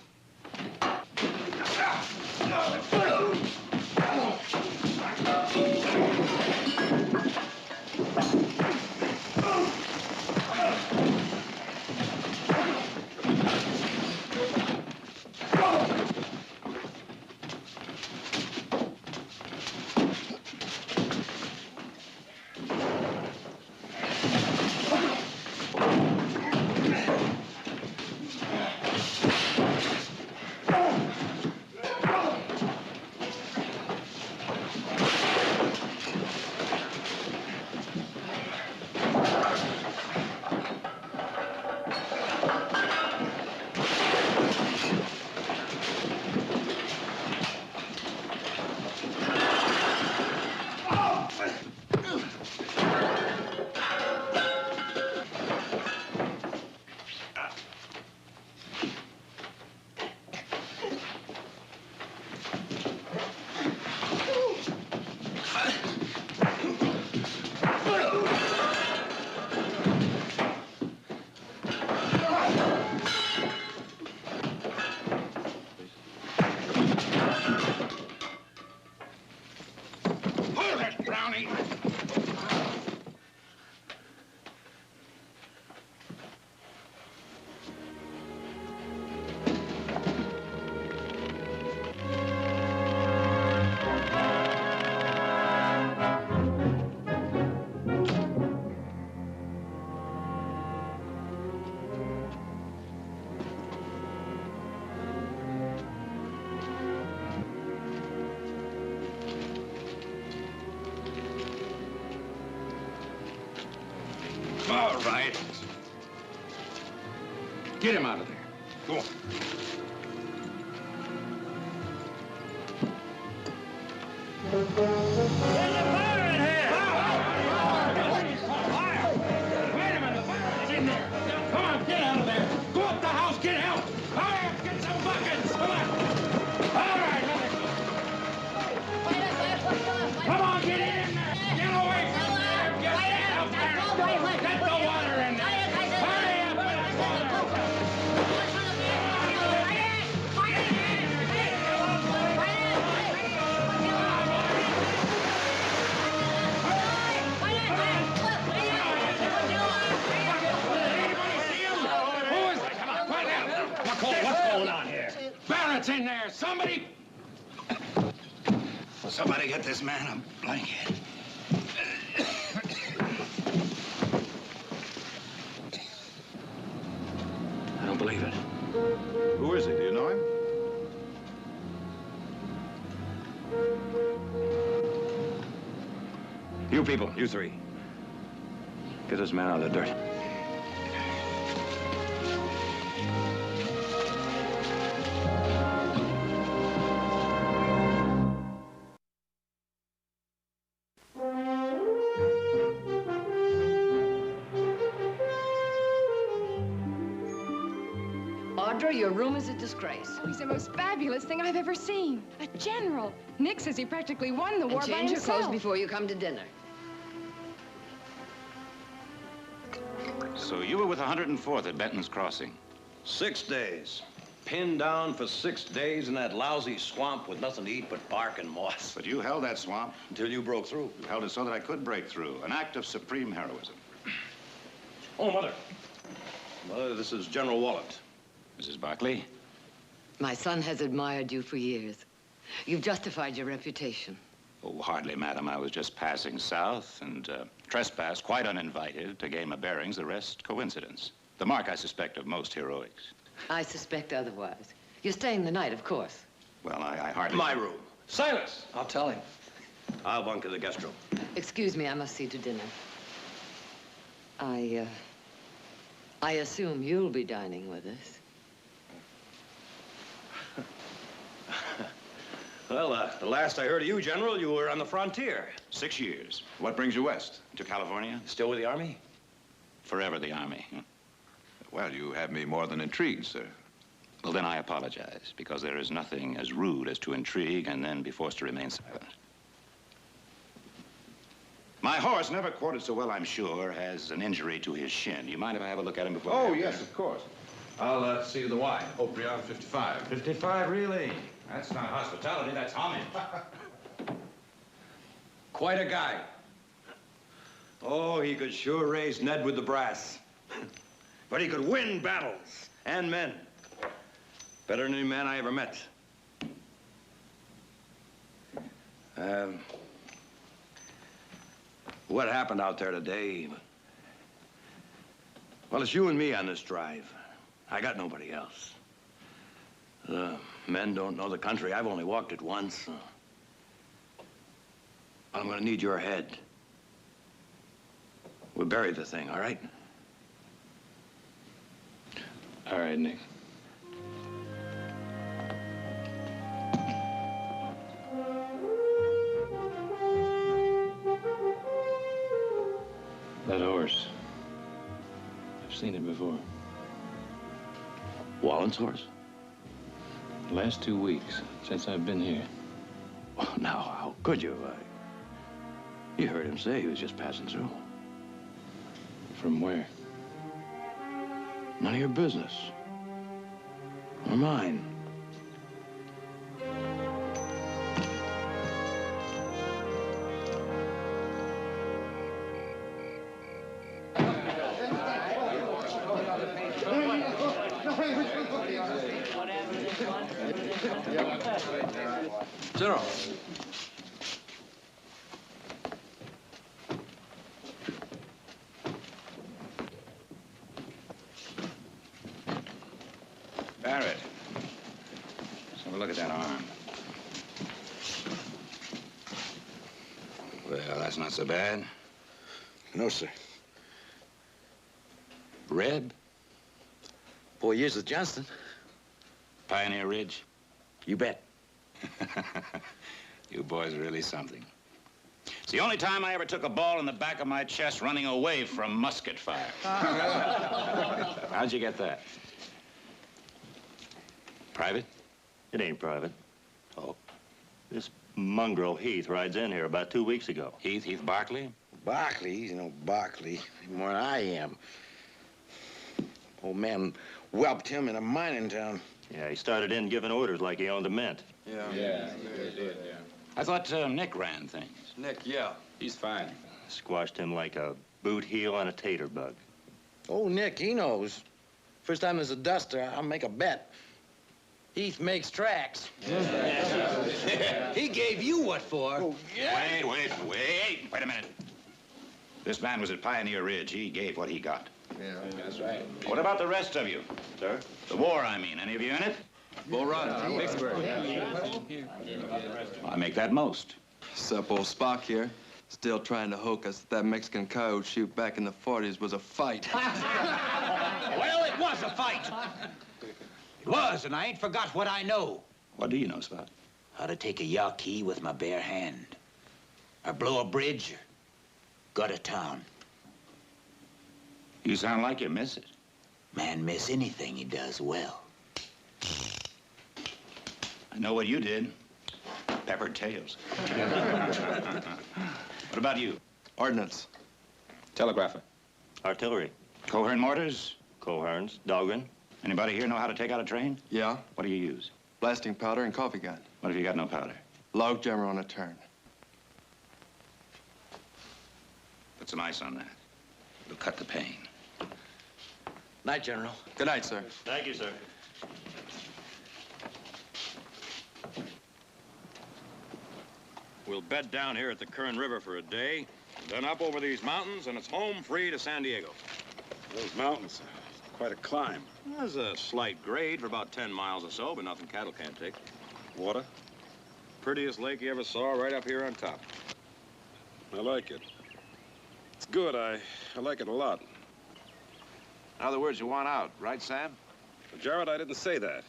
Speaker 15: All right. Get him out of there. Go on.
Speaker 11: Barrett's in there. Somebody...
Speaker 15: Will somebody get this man a blanket?
Speaker 11: I don't believe it.
Speaker 14: Who is he? Do you know him?
Speaker 11: You people, you three. Get this man out of the dirt.
Speaker 12: General, your room is a disgrace.
Speaker 8: Oh, he's the most fabulous thing I've ever seen. A general. Nick says he practically won the war by
Speaker 12: Change your
Speaker 8: himself.
Speaker 12: clothes before you come to dinner.
Speaker 1: So you were with 104th at Benton's Crossing?
Speaker 16: 6 days. Pinned down for 6 days in that lousy swamp with nothing to eat but bark and moss.
Speaker 18: But you held that swamp.
Speaker 16: Until you broke through.
Speaker 18: You held it so that I could break through. An act of supreme heroism.
Speaker 16: Oh, Mother. Mother, this is General Wallet.
Speaker 1: Mrs. Barkley?
Speaker 12: My son has admired you for years. You've justified your reputation.
Speaker 1: Oh, hardly, madam. I was just passing south and trespassed quite uninvited to gain my bearings. The rest, coincidence. The mark, I suspect, of most heroics.
Speaker 12: I suspect otherwise. You're staying the night, of course.
Speaker 1: Well, I hardly...
Speaker 16: My room. Silence! I'll tell him. I'll bunk in the guest room.
Speaker 12: Excuse me, I must see to dinner. I assume you'll be dining with us.
Speaker 16: Well, the last I heard of you, General, you were on the frontier.
Speaker 1: 6 years.
Speaker 18: What brings you west?
Speaker 1: To California?
Speaker 16: Still with the Army?
Speaker 1: Forever the Army.
Speaker 3: Well, you have me more than intrigued, sir.
Speaker 1: Well, then I apologize, because there is nothing as rude as to intrigue and then be forced to remain silent. My horse, never quoted so well, I'm sure, has an injury to his shin. Do you mind if I have a look at him before?
Speaker 14: Oh, yes, of course. I'll see you the wine. Oprion 55.
Speaker 1: 55, really? That's not hospitality, that's homage.
Speaker 16: Quite a guy. Oh, he could sure raise Ned with the brass. But he could win battles and men. Better than any man I ever met. What happened out there today? Well, it's you and me on this drive. I got nobody else. The men don't know the country. I've only walked it once. I'm gonna need your head. We'll bury the thing, all right?
Speaker 6: All right, Nick. That horse. I've seen it before.
Speaker 16: Wallen's horse?
Speaker 6: The last 2 weeks since I've been here.
Speaker 16: Well, now, how could you? You heard him say he was just passing through.
Speaker 6: From where?
Speaker 16: None of your business. Or mine.
Speaker 14: General.
Speaker 1: Barrett. Let's have a look at that arm. Well, that's not so bad.
Speaker 7: No, sir.
Speaker 1: Red?
Speaker 7: 4 years with Johnston.
Speaker 1: Pioneer Ridge?
Speaker 7: You bet.
Speaker 1: You boys are really something. It's the only time I ever took a ball in the back of my chest running away from musket fire. How'd you get that? Private?
Speaker 19: It ain't private. Oh. This mongrel Heath rides in here about 2 weeks ago.
Speaker 1: Heath Barkley?
Speaker 7: Barkley? You know, Barkley. More than I am. Old man whelped him in a mining town.
Speaker 19: Yeah, he started in giving orders like he owned a mint.
Speaker 1: Yeah. I thought Nick ran things.
Speaker 14: Nick, yeah. He's fine.
Speaker 19: Squashed him like a boot heel on a tater bug.
Speaker 7: Oh, Nick, he knows. First time there's a duster, I'll make a bet. Heath makes tracks.
Speaker 15: He gave you what for?
Speaker 7: Oh, yeah.
Speaker 1: Wait a minute. This man was at Pioneer Ridge. He gave what he got.
Speaker 14: Yeah, that's right.
Speaker 1: What about the rest of you? Sir? The war, I mean. Any of you in it?
Speaker 14: Bull Run, Vicksburg.
Speaker 1: I make that most.
Speaker 20: Sup, old Spock here. Still trying to hook us that Mexican coyote shoot back in the 40s was a fight.
Speaker 15: Well, it was a fight. It was, and I ain't forgot what I know.
Speaker 1: What do you know, Spot?
Speaker 15: How to take a Yaqui with my bare hand. Or blow a bridge, or gut a town.
Speaker 1: You sound like you miss it.
Speaker 15: Man miss anything he does well.
Speaker 18: know what you did. Peppered tails. What about you?
Speaker 20: Ordnance.
Speaker 16: Telegrapher.
Speaker 19: Artillery.
Speaker 18: Coherent mortars?
Speaker 19: Coherents. Dahlgren.
Speaker 18: Anybody here know how to take out a train?
Speaker 20: Yeah.
Speaker 18: What do you use?
Speaker 20: Blasting powder and coffee gun.
Speaker 18: What if you got no powder?
Speaker 20: Log jammer on a turn.
Speaker 18: Put some ice on that. It'll cut the pain.
Speaker 20: Night, General. Good night, sir.
Speaker 19: Thank you, sir.
Speaker 1: We'll bed down here at the Kern River for a day, then up over these mountains, and it's home free to San Diego.
Speaker 16: Those mountains, quite a climb.
Speaker 1: There's a slight grade for about 10 miles or so, but nothing cattle can't take.
Speaker 16: Water?
Speaker 1: Prettiest lake you ever saw right up here on top.
Speaker 16: I like it. It's good. I like it a lot.
Speaker 14: In other words, you want out, right, Sam?
Speaker 16: Jared, I didn't say that.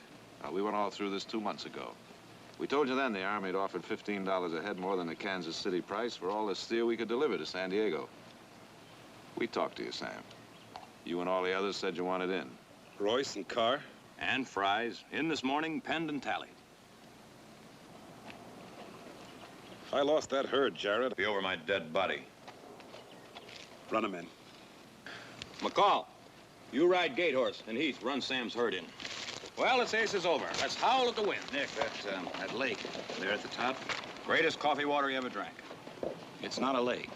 Speaker 14: We went all through this 2 months ago. We told you then the Army had offered $15 a head more than the Kansas City price for all the steel we could deliver to San Diego. We talked to you, Sam. You and all the others said you wanted in.
Speaker 16: Royce and Carr?
Speaker 1: And Fries, in this morning, penned and tallied.
Speaker 16: I lost that herd, Jared.
Speaker 1: Be over my dead body.
Speaker 16: Run him in.
Speaker 1: McCall, you ride Gate Horse, and Heath, run Sam's herd in. Well, this ace is over. Let's howl at the wind.
Speaker 18: Nick, that lake there at the top,
Speaker 1: Greatest coffee water you ever drank.
Speaker 18: it's not a lake.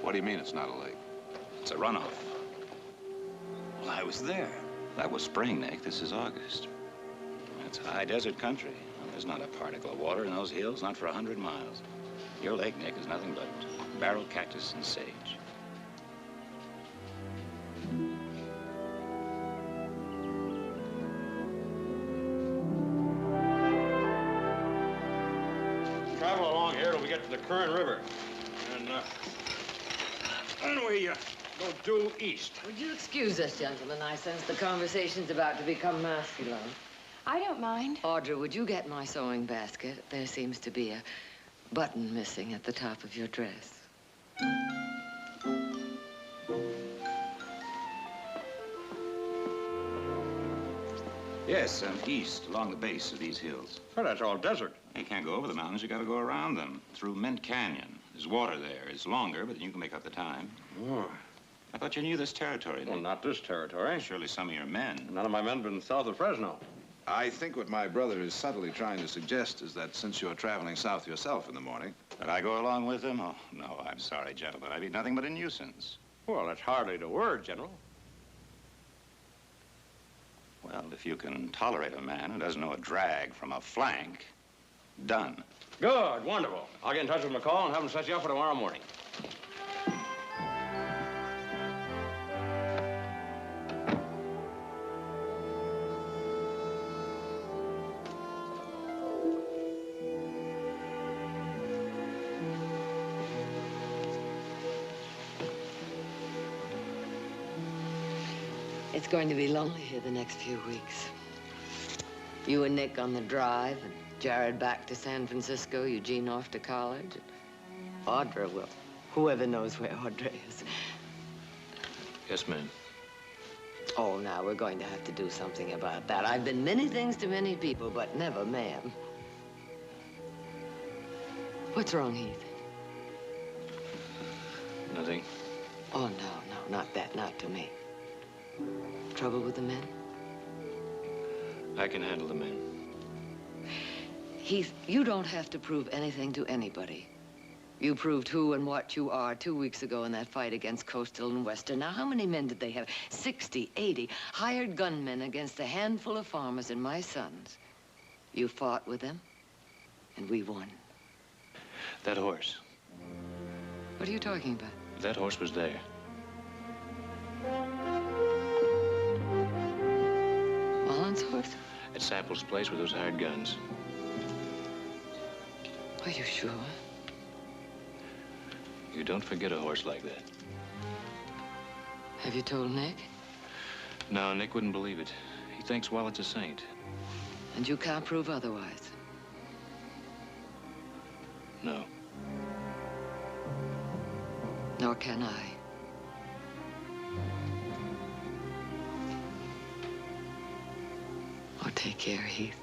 Speaker 14: What do you mean it's not a lake?
Speaker 18: It's a runoff. Well, I was there. That was spring, Nick. This is August. It's high desert country. There's not a particle of water in those hills, not for 100 miles. Your lake, Nick, is nothing but barrel cactus and sage.
Speaker 1: Travel along here till we get to the Kern River. And, then we go due east.
Speaker 12: Would you excuse us, gentlemen? I sense the conversation's about to become masculine.
Speaker 8: I don't mind.
Speaker 12: Audra, would you get my sewing basket? There seems to be a button missing at the top of your dress.
Speaker 18: Yes, east, along the base of these hills.
Speaker 1: Well, that's all desert.
Speaker 18: You can't go over the mountains. You got to go around them, through Mint Canyon. There's water there. It's longer, but you can make up the time.
Speaker 1: Oh.
Speaker 18: I thought you knew this territory.
Speaker 1: Well, not this territory.
Speaker 18: Surely some of your men.
Speaker 1: None of my men have been south of Fresno.
Speaker 14: I think what my brother is subtly trying to suggest is that since you're traveling south yourself in the morning...
Speaker 18: That I go along with him? Oh, no, I'm sorry, gentlemen. I'd be nothing but a nuisance.
Speaker 1: Well, that's hardly the word, General.
Speaker 18: Well, if you can tolerate a man who doesn't know a drag from a flank, done.
Speaker 1: Good, wonderful. I'll get in touch with McCall and have him set you up for tomorrow morning.
Speaker 12: It's going to be lonely here the next few weeks. You and Nick on the drive, and Jared back to San Francisco, Eugene off to college. Audra will. Whoever knows where Audra is.
Speaker 6: Yes, ma'am.
Speaker 12: Oh, now, we're going to have to do something about that. I've been many things to many people, but never ma'am. What's wrong, Heath?
Speaker 6: Nothing.
Speaker 12: Oh, no, not that, not to me. Trouble with the men?
Speaker 6: I can handle the men.
Speaker 12: Heath, you don't have to prove anything to anybody. You proved who and what you are 2 weeks ago in that fight against Coastal and Western. Now, how many men did they have? 60, 80 hired gunmen against a handful of farmers and my sons. You fought with them, and we won.
Speaker 6: That horse.
Speaker 12: What are you talking about?
Speaker 6: That horse was there.
Speaker 12: Mullen's horse?
Speaker 6: At Sapple's place with those hired guns.
Speaker 12: Are you sure?
Speaker 6: You don't forget a horse like that.
Speaker 12: Have you told Nick?
Speaker 6: No, Nick wouldn't believe it. He thinks Wallet's a saint.
Speaker 12: And you can't prove otherwise?
Speaker 6: No.
Speaker 12: Nor can I. Oh, take care, Heath.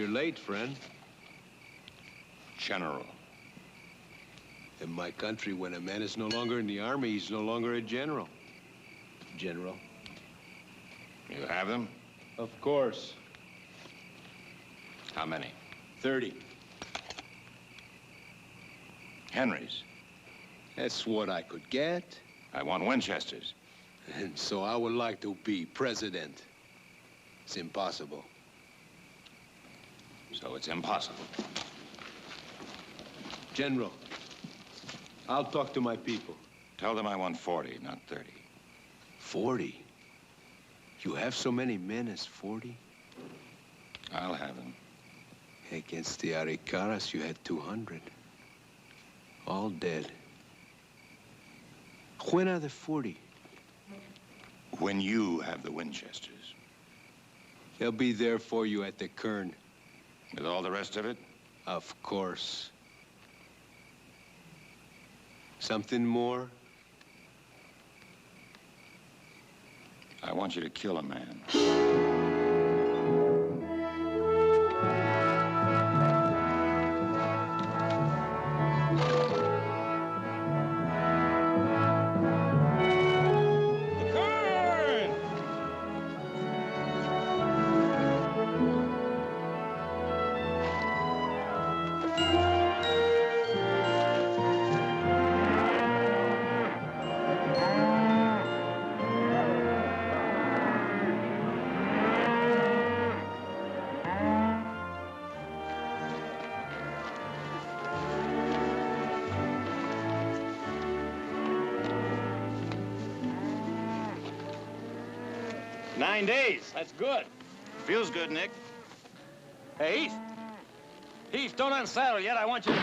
Speaker 21: You're late, friend.
Speaker 3: General.
Speaker 21: In my country, when a man is no longer in the army, he's no longer a general. General.
Speaker 3: You have them?
Speaker 21: Of course.
Speaker 3: How many?
Speaker 21: 30.
Speaker 3: Henrys.
Speaker 21: That's what I could get.
Speaker 3: I want Winchesters.
Speaker 21: And so I would like to be president. It's impossible.
Speaker 3: So it's impossible.
Speaker 21: General, I'll talk to my people.
Speaker 3: Tell them I want 40, not 30.
Speaker 21: 40? You have so many men as 40?
Speaker 3: I'll have them.
Speaker 21: Against the Aricaras, you had 200. All dead. When are the 40?
Speaker 3: When you have the Winchesters.
Speaker 21: They'll be there for you at the Kern.
Speaker 3: With all the rest of it?
Speaker 21: Of course. Something more?
Speaker 3: I want you to kill a man.
Speaker 16: Nine days. That's good.
Speaker 18: Feels good, Nick.
Speaker 16: Hey, Heath. Heath, don't unsaddle yet. I want you to...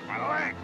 Speaker 15: My leg.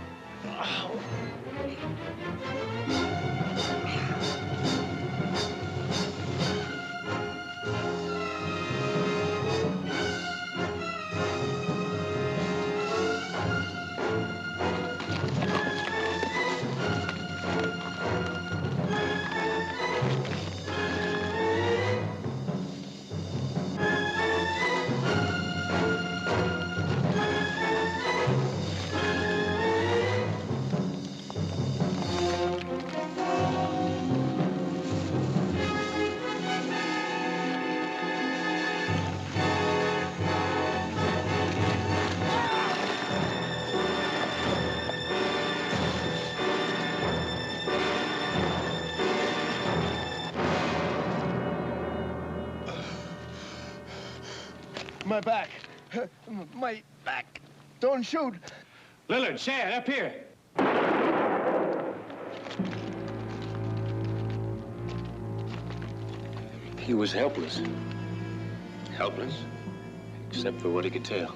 Speaker 9: My back. My back. Don't shoot.
Speaker 16: Lillard, Shad, up here.
Speaker 22: He was helpless. Helpless? Except for what he could tell.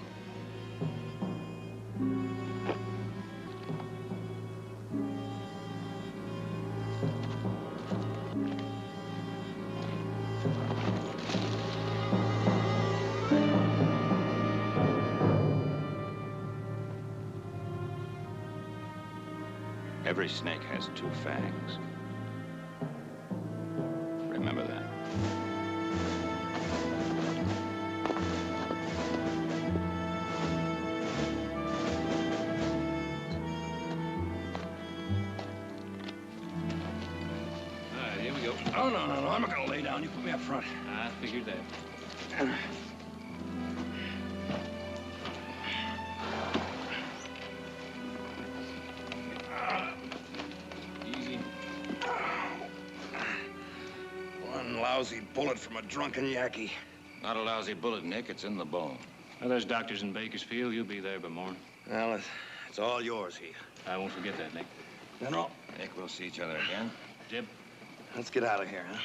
Speaker 18: Every snake has two fangs. Remember that.
Speaker 16: All right, here we go. Oh, no. I'm not gonna lay down. You put me up front. I figured that.
Speaker 15: Lousy bullet from a drunken Yankee.
Speaker 3: Not a lousy bullet, Nick. It's in the bone.
Speaker 2: Well, there's doctors in Bakersfield. You'll be there by morning.
Speaker 15: Well, it's all yours, Heath.
Speaker 2: I won't forget that, Nick.
Speaker 15: General.
Speaker 3: Nick, we'll see each other again.
Speaker 2: Jib.
Speaker 15: Let's get out of here, huh?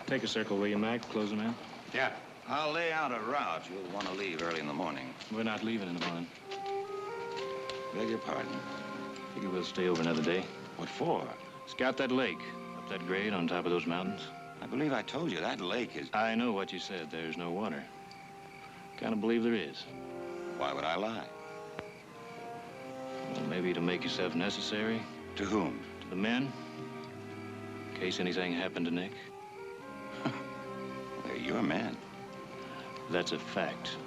Speaker 2: Take a circle, will you, Mac? Close them in.
Speaker 3: Yeah. I'll lay out a route. You'll want to leave early in the morning.
Speaker 2: We're not leaving in the morning.
Speaker 3: Beg your pardon.
Speaker 2: Figure we'll stay over another day.
Speaker 3: What for?
Speaker 2: Scout that lake, up that grade on top of those mountains.
Speaker 3: I believe I told you that lake is...
Speaker 2: I know what you said. There's no water. Kind of believe there is.
Speaker 18: Why would I lie?
Speaker 2: Well, maybe to make yourself necessary.
Speaker 18: To whom?
Speaker 2: To the men. In case anything happened to Nick.
Speaker 18: They're your men.
Speaker 2: That's a fact.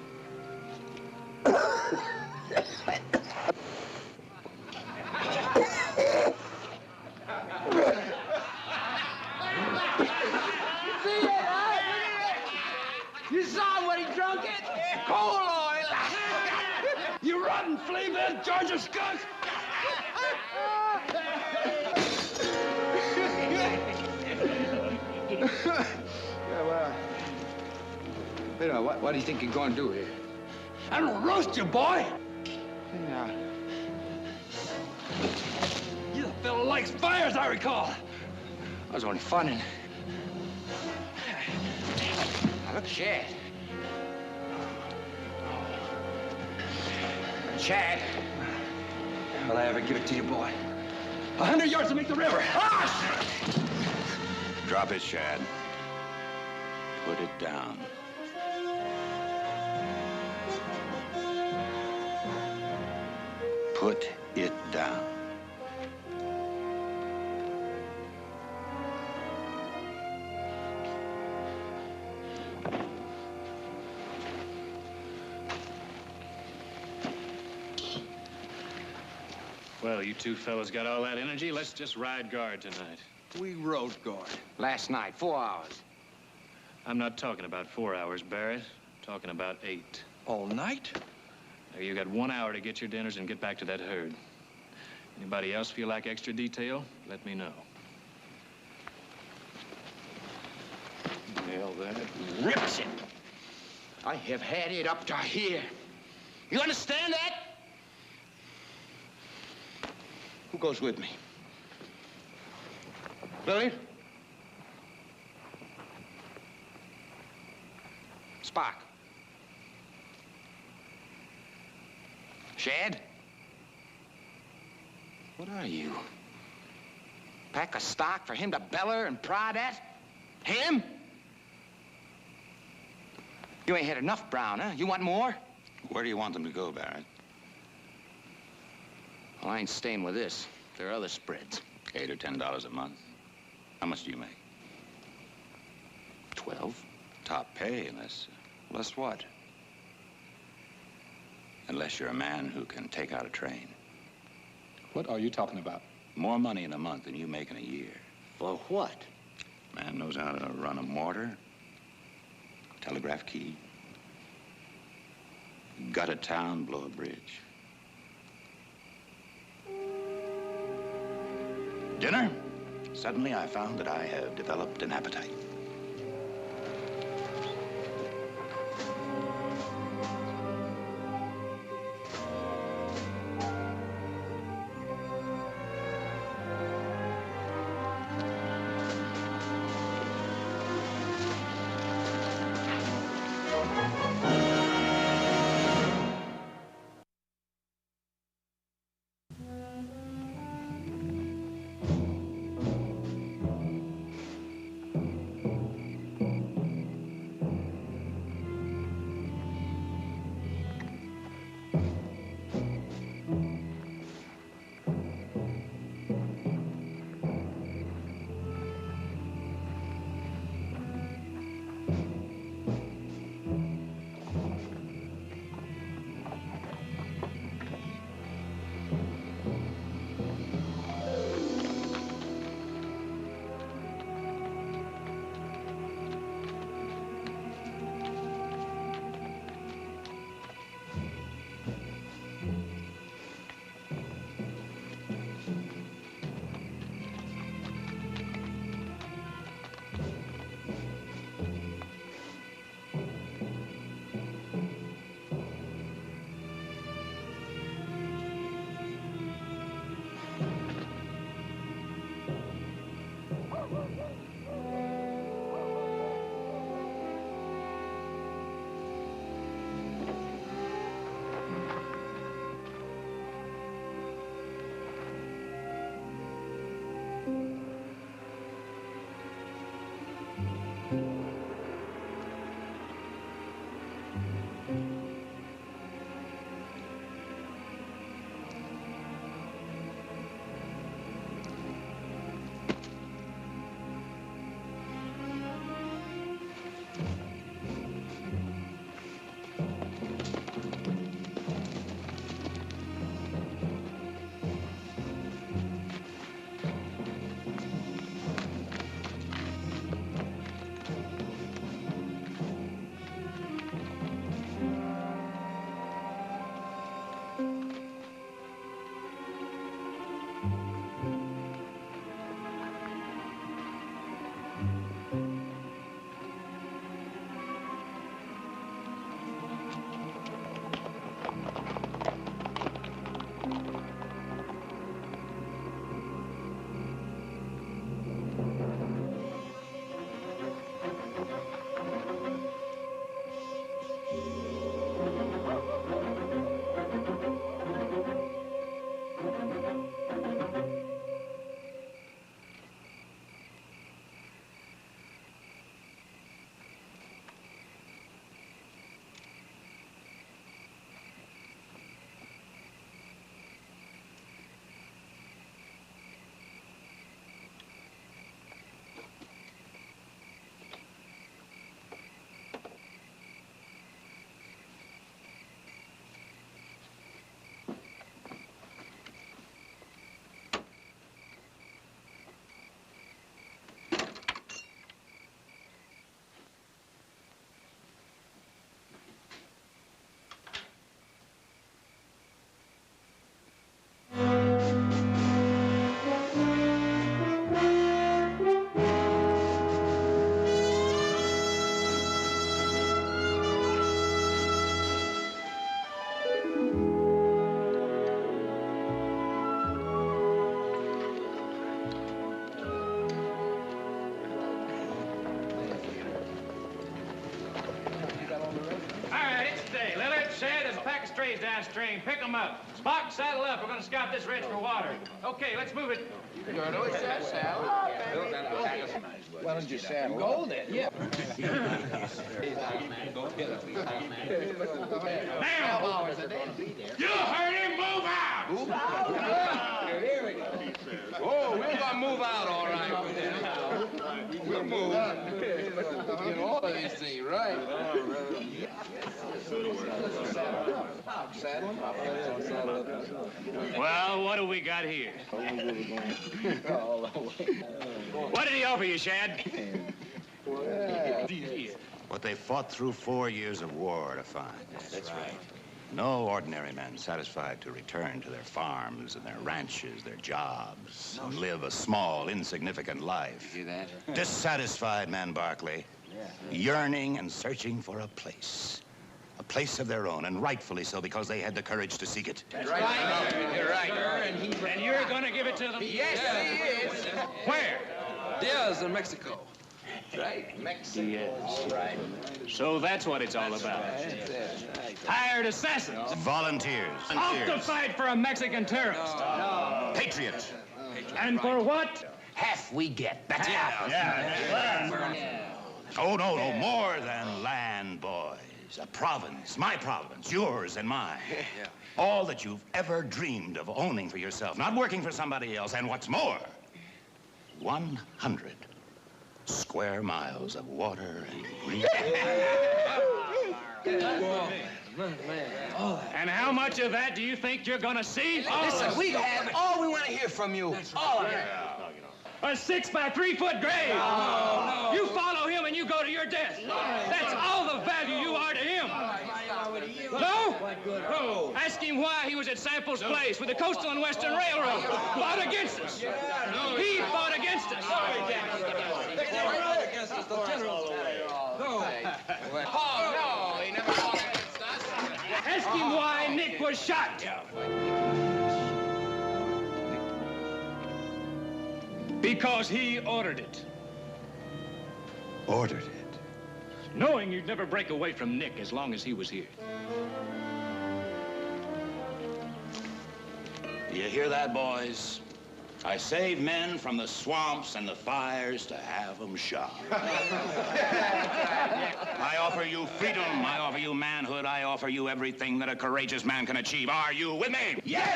Speaker 10: You saw what he drunk it? Coal oil. You rotten flea-bit, Georgia skunk.
Speaker 5: Yeah, well, you know, what do you think you're going to do here?
Speaker 10: I'm gonna roast you, boy.
Speaker 5: Yeah.
Speaker 10: You the fellow likes fire, as I recall.
Speaker 5: I was only funning. Now, look, Chad. Chad. Will I ever give it to you, boy?
Speaker 10: 100 yards to make the river. Ah!
Speaker 18: Drop it, Shad. Put it down. Put it down.
Speaker 2: Well, you two fellas got all that energy. Let's just ride guard tonight.
Speaker 5: We rode guard. Last night, 4 hours.
Speaker 2: I'm not talking about 4 hours, Barrett. I'm talking about 8.
Speaker 5: All night?
Speaker 2: Now, you got 1 hour to get your dinners and get back to that herd. Anybody else feel like extra detail? Let me know.
Speaker 7: Hell, that rips it. I have had it up to here. You understand that? Who goes with me? Billy?
Speaker 5: Spock. Shad? What are you? Pack of stock for him to beller and prod at? Him? You ain't had enough, Brown, huh? You want more?
Speaker 18: Where do you want them to go, Barrett?
Speaker 7: Well, I ain't staying with this. There are other spreads.
Speaker 18: $8 or $10 a month. How much do you make?
Speaker 7: 12.
Speaker 18: Top pay, unless...
Speaker 5: Unless what?
Speaker 18: Unless you're a man who can take out a train.
Speaker 4: What are you talking about?
Speaker 18: More money in a month than you make in a year.
Speaker 7: For what?
Speaker 18: Man knows how to run a mortar, telegraph key, gut a town, blow a bridge. Dinner? Suddenly I found that I have developed an appetite.
Speaker 2: Strays downstream. Pick them up. Spock, saddle up. We're going to scout this ridge for water. Okay, let's move it.
Speaker 15: Saddle. Why don't you saddle? Go then. Yeah.
Speaker 2: Now, you heard him. Move out.
Speaker 15: Move out. Here we go. Oh, we're going to move out, all right. We'll move. Get all of these things right.
Speaker 2: Well, what do we got here? What did he offer you, Shad?
Speaker 18: What they fought through 4 years of war to find. That's right. No ordinary men satisfied to return to their farms and their ranches, their jobs, and live a small, insignificant life.
Speaker 15: You hear that?
Speaker 18: Dissatisfied men, Barkley, yearning and searching for a place of their own, and rightfully so, because they had the courage to seek it.
Speaker 15: That's right. You're right.
Speaker 2: And you're going to give it to them?
Speaker 15: Yes, he is.
Speaker 2: Where?
Speaker 20: Diaz in Mexico.
Speaker 15: Right, Mexico.
Speaker 2: Yes.
Speaker 15: All right.
Speaker 2: So that's what it's all about. Hired assassins.
Speaker 18: Volunteers.
Speaker 2: Off to fight for a Mexican terrorist.
Speaker 18: No. Patriot.
Speaker 2: And for what?
Speaker 18: Half we get. That's it.
Speaker 2: Yeah.
Speaker 18: Oh, no, more than land, boys. A province, my province, yours and mine. All that you've ever dreamed of owning for yourself, not working for somebody else. And what's more, 100 square miles of water and green.
Speaker 2: And how much of that do you think you're gonna see?
Speaker 15: Listen, we have all we want to hear from you. All of it.
Speaker 2: A 6 by 3 foot grave.
Speaker 15: Oh, no.
Speaker 2: You follow him and you go to your death. That's all the value you are to him. No? No. Ask him why he was at Sample's place with the Coastal and Western Railroad. Fought against us. He fought against us.
Speaker 15: Oh, no, he never fought against us.
Speaker 2: Ask him why Nick was shot. Because he ordered it.
Speaker 18: Ordered it?
Speaker 2: Knowing you'd never break away from Nick as long as he was here.
Speaker 18: You hear that, boys? I save men from the swamps and the fires to have them shot. I offer you freedom. I offer you manhood. I offer you everything that a courageous man can achieve. Are you with me?
Speaker 15: Yes!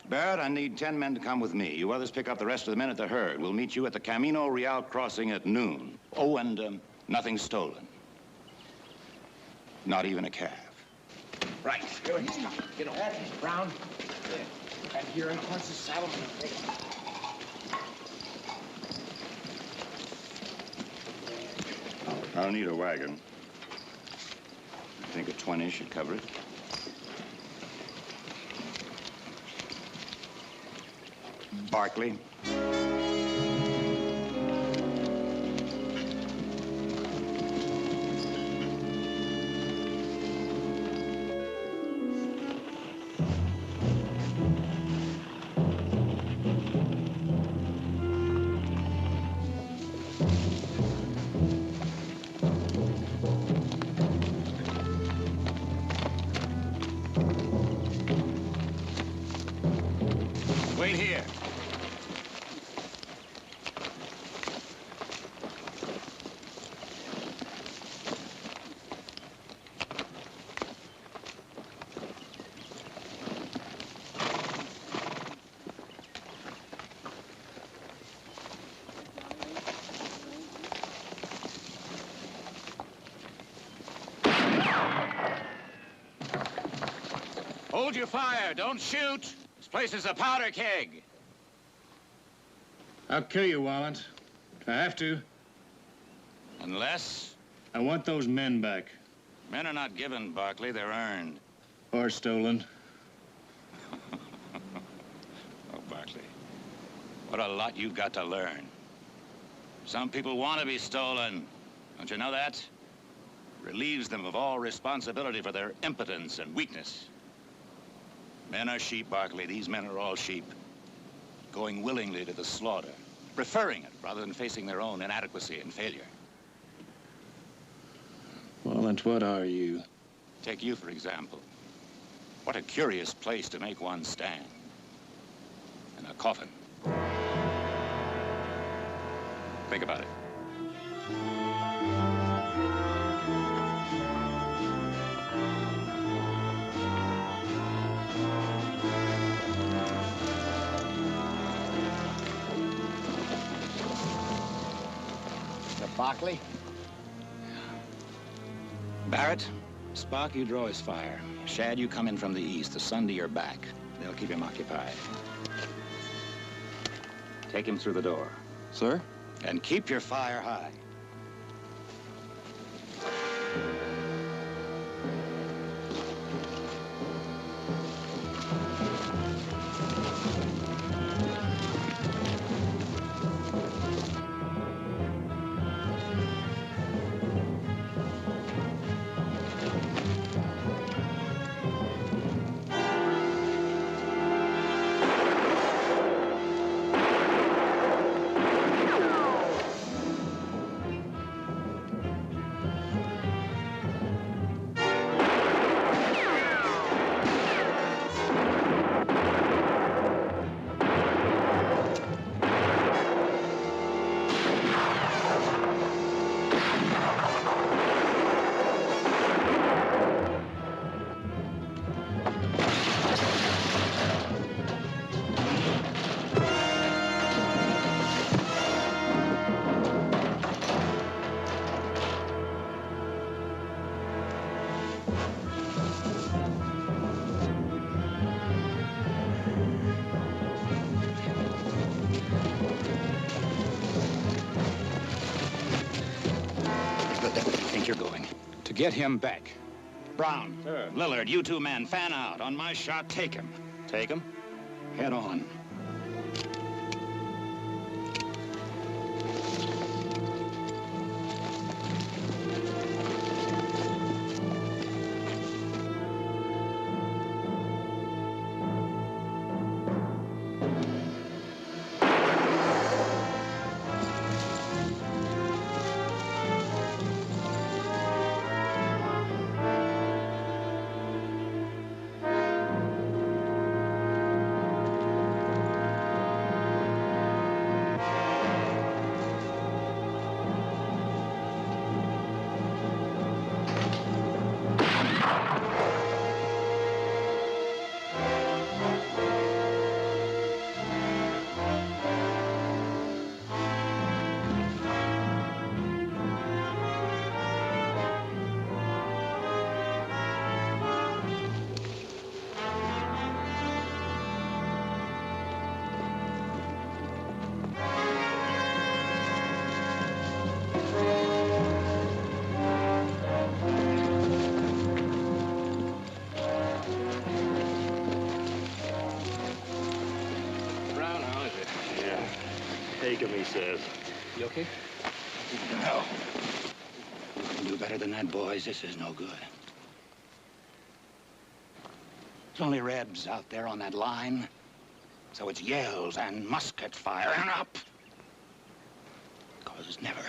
Speaker 18: Barrett, I need 10 men to come with me. You others pick up the rest of the men at the herd. We'll meet you at the Camino Real crossing at noon. Oh, and nothing stolen. Not even a calf.
Speaker 15: Right. Get on. Brown. And here in front of the saddle.
Speaker 18: I'll need a wagon. I think a 20 should cover it. Barkley. Wait here. Hold your fire. Don't shoot. This place is a powder keg.
Speaker 13: I'll kill you, Wallant. If I have to.
Speaker 18: Unless?
Speaker 13: I want those men back.
Speaker 18: Men are not given, Barkley. They're earned.
Speaker 13: Or stolen.
Speaker 18: Oh, Barkley. What a lot you've got to learn. Some people want to be stolen. Don't you know that? Relieves them of all responsibility for their impotence and weakness. Men are sheep, Barkley. These men are all sheep. Going willingly to the slaughter. Preferring it rather than facing their own inadequacy and failure.
Speaker 13: Wallant, what are you?
Speaker 18: Take you, for example. What a curious place to make one stand. In a coffin. Think about it.
Speaker 7: Barkley?
Speaker 18: Barrett, Spock, you draw his fire. Shad, you come in from the east. The sun to your back. They'll keep him occupied. Take him through the door.
Speaker 20: Sir?
Speaker 18: And keep your fire high. Get him back. Brown. Sir. Lillard, you two men, fan out. On my shot, take him.
Speaker 19: Take him?
Speaker 18: Head on.
Speaker 19: Take him, he says.
Speaker 18: You okay? No. You can do better than that, boys. This is no good. There's only Rebs out there on that line. So it's yells and musket fire and up. Because never.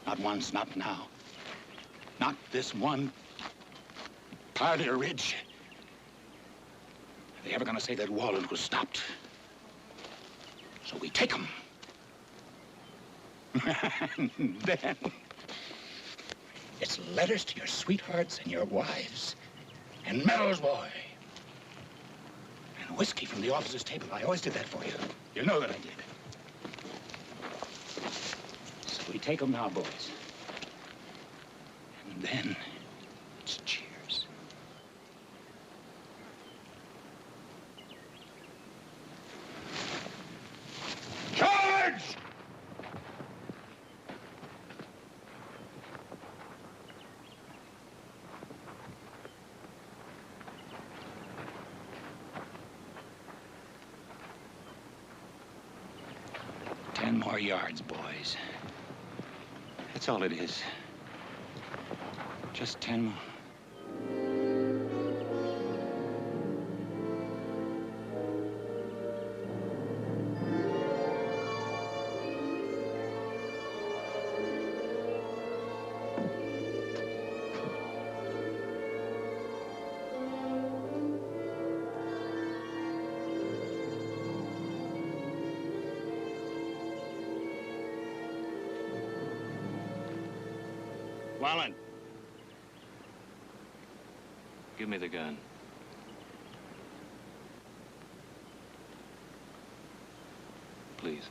Speaker 18: Not once, not now. Not this one part of the ridge. Are they ever going to say that Walland was stopped?
Speaker 16: So we take them. Then it's letters to your sweethearts and your wives. And medals, boy. And whiskey from the officer's table. I always did that for you. You know that I did. So we take them now, boys. And then it's cheers. Charge! Ten more yards, boys. That's all it is. Just 10 more.
Speaker 2: Wallen. Give me the gun. Please.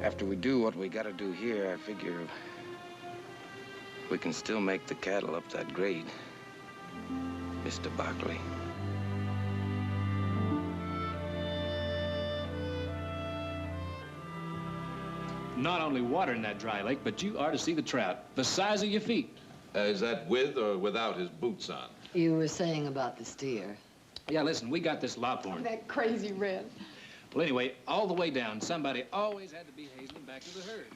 Speaker 7: After we do what we gotta do here, I figure we can still make the cattle up that grade, Mr. Barkley.
Speaker 11: Not only water in that dry lake, but you are to see the trout, the size of your feet.
Speaker 14: Is that with or without his boots on?
Speaker 12: You were saying about the steer.
Speaker 11: Yeah, listen, we got this lophorn.
Speaker 8: That crazy red.
Speaker 11: Well, anyway, all the way down, somebody always had to be hazeling back to the herd.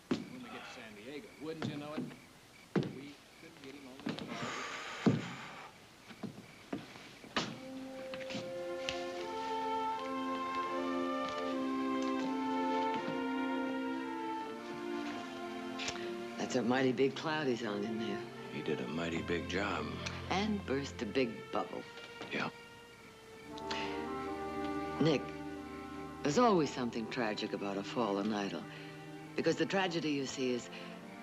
Speaker 11: When we get to San Diego, wouldn't you know it? We couldn't get him on this bar.
Speaker 12: That's a mighty big cloud he's on in there.
Speaker 7: He did a mighty big job.
Speaker 12: And burst a big bubble.
Speaker 7: Yeah.
Speaker 12: Nick, there's always something tragic about a fallen idol. Because the tragedy, you see, is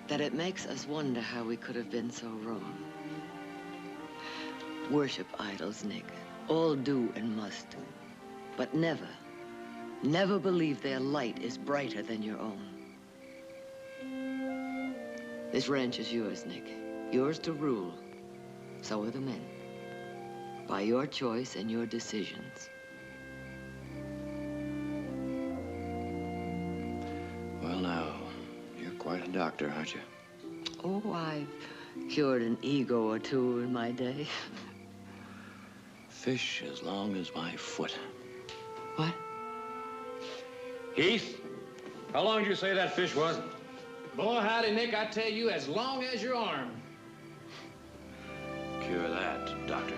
Speaker 12: that it makes us wonder how we could have been so wrong. Worship idols, Nick. All do and must. But never, never believe their light is brighter than your own. This ranch is yours, Nick. Yours to rule. So are the men. By your choice and your decisions.
Speaker 7: Well, now, you're quite a doctor, aren't you?
Speaker 12: Oh, I've cured an ego or two in my day.
Speaker 7: Fish as long as my foot.
Speaker 12: What?
Speaker 11: Heath, how long did you say that fish was? Boy, howdy, Nick, I tell you, as long as your arm.
Speaker 7: Cure that, doctor.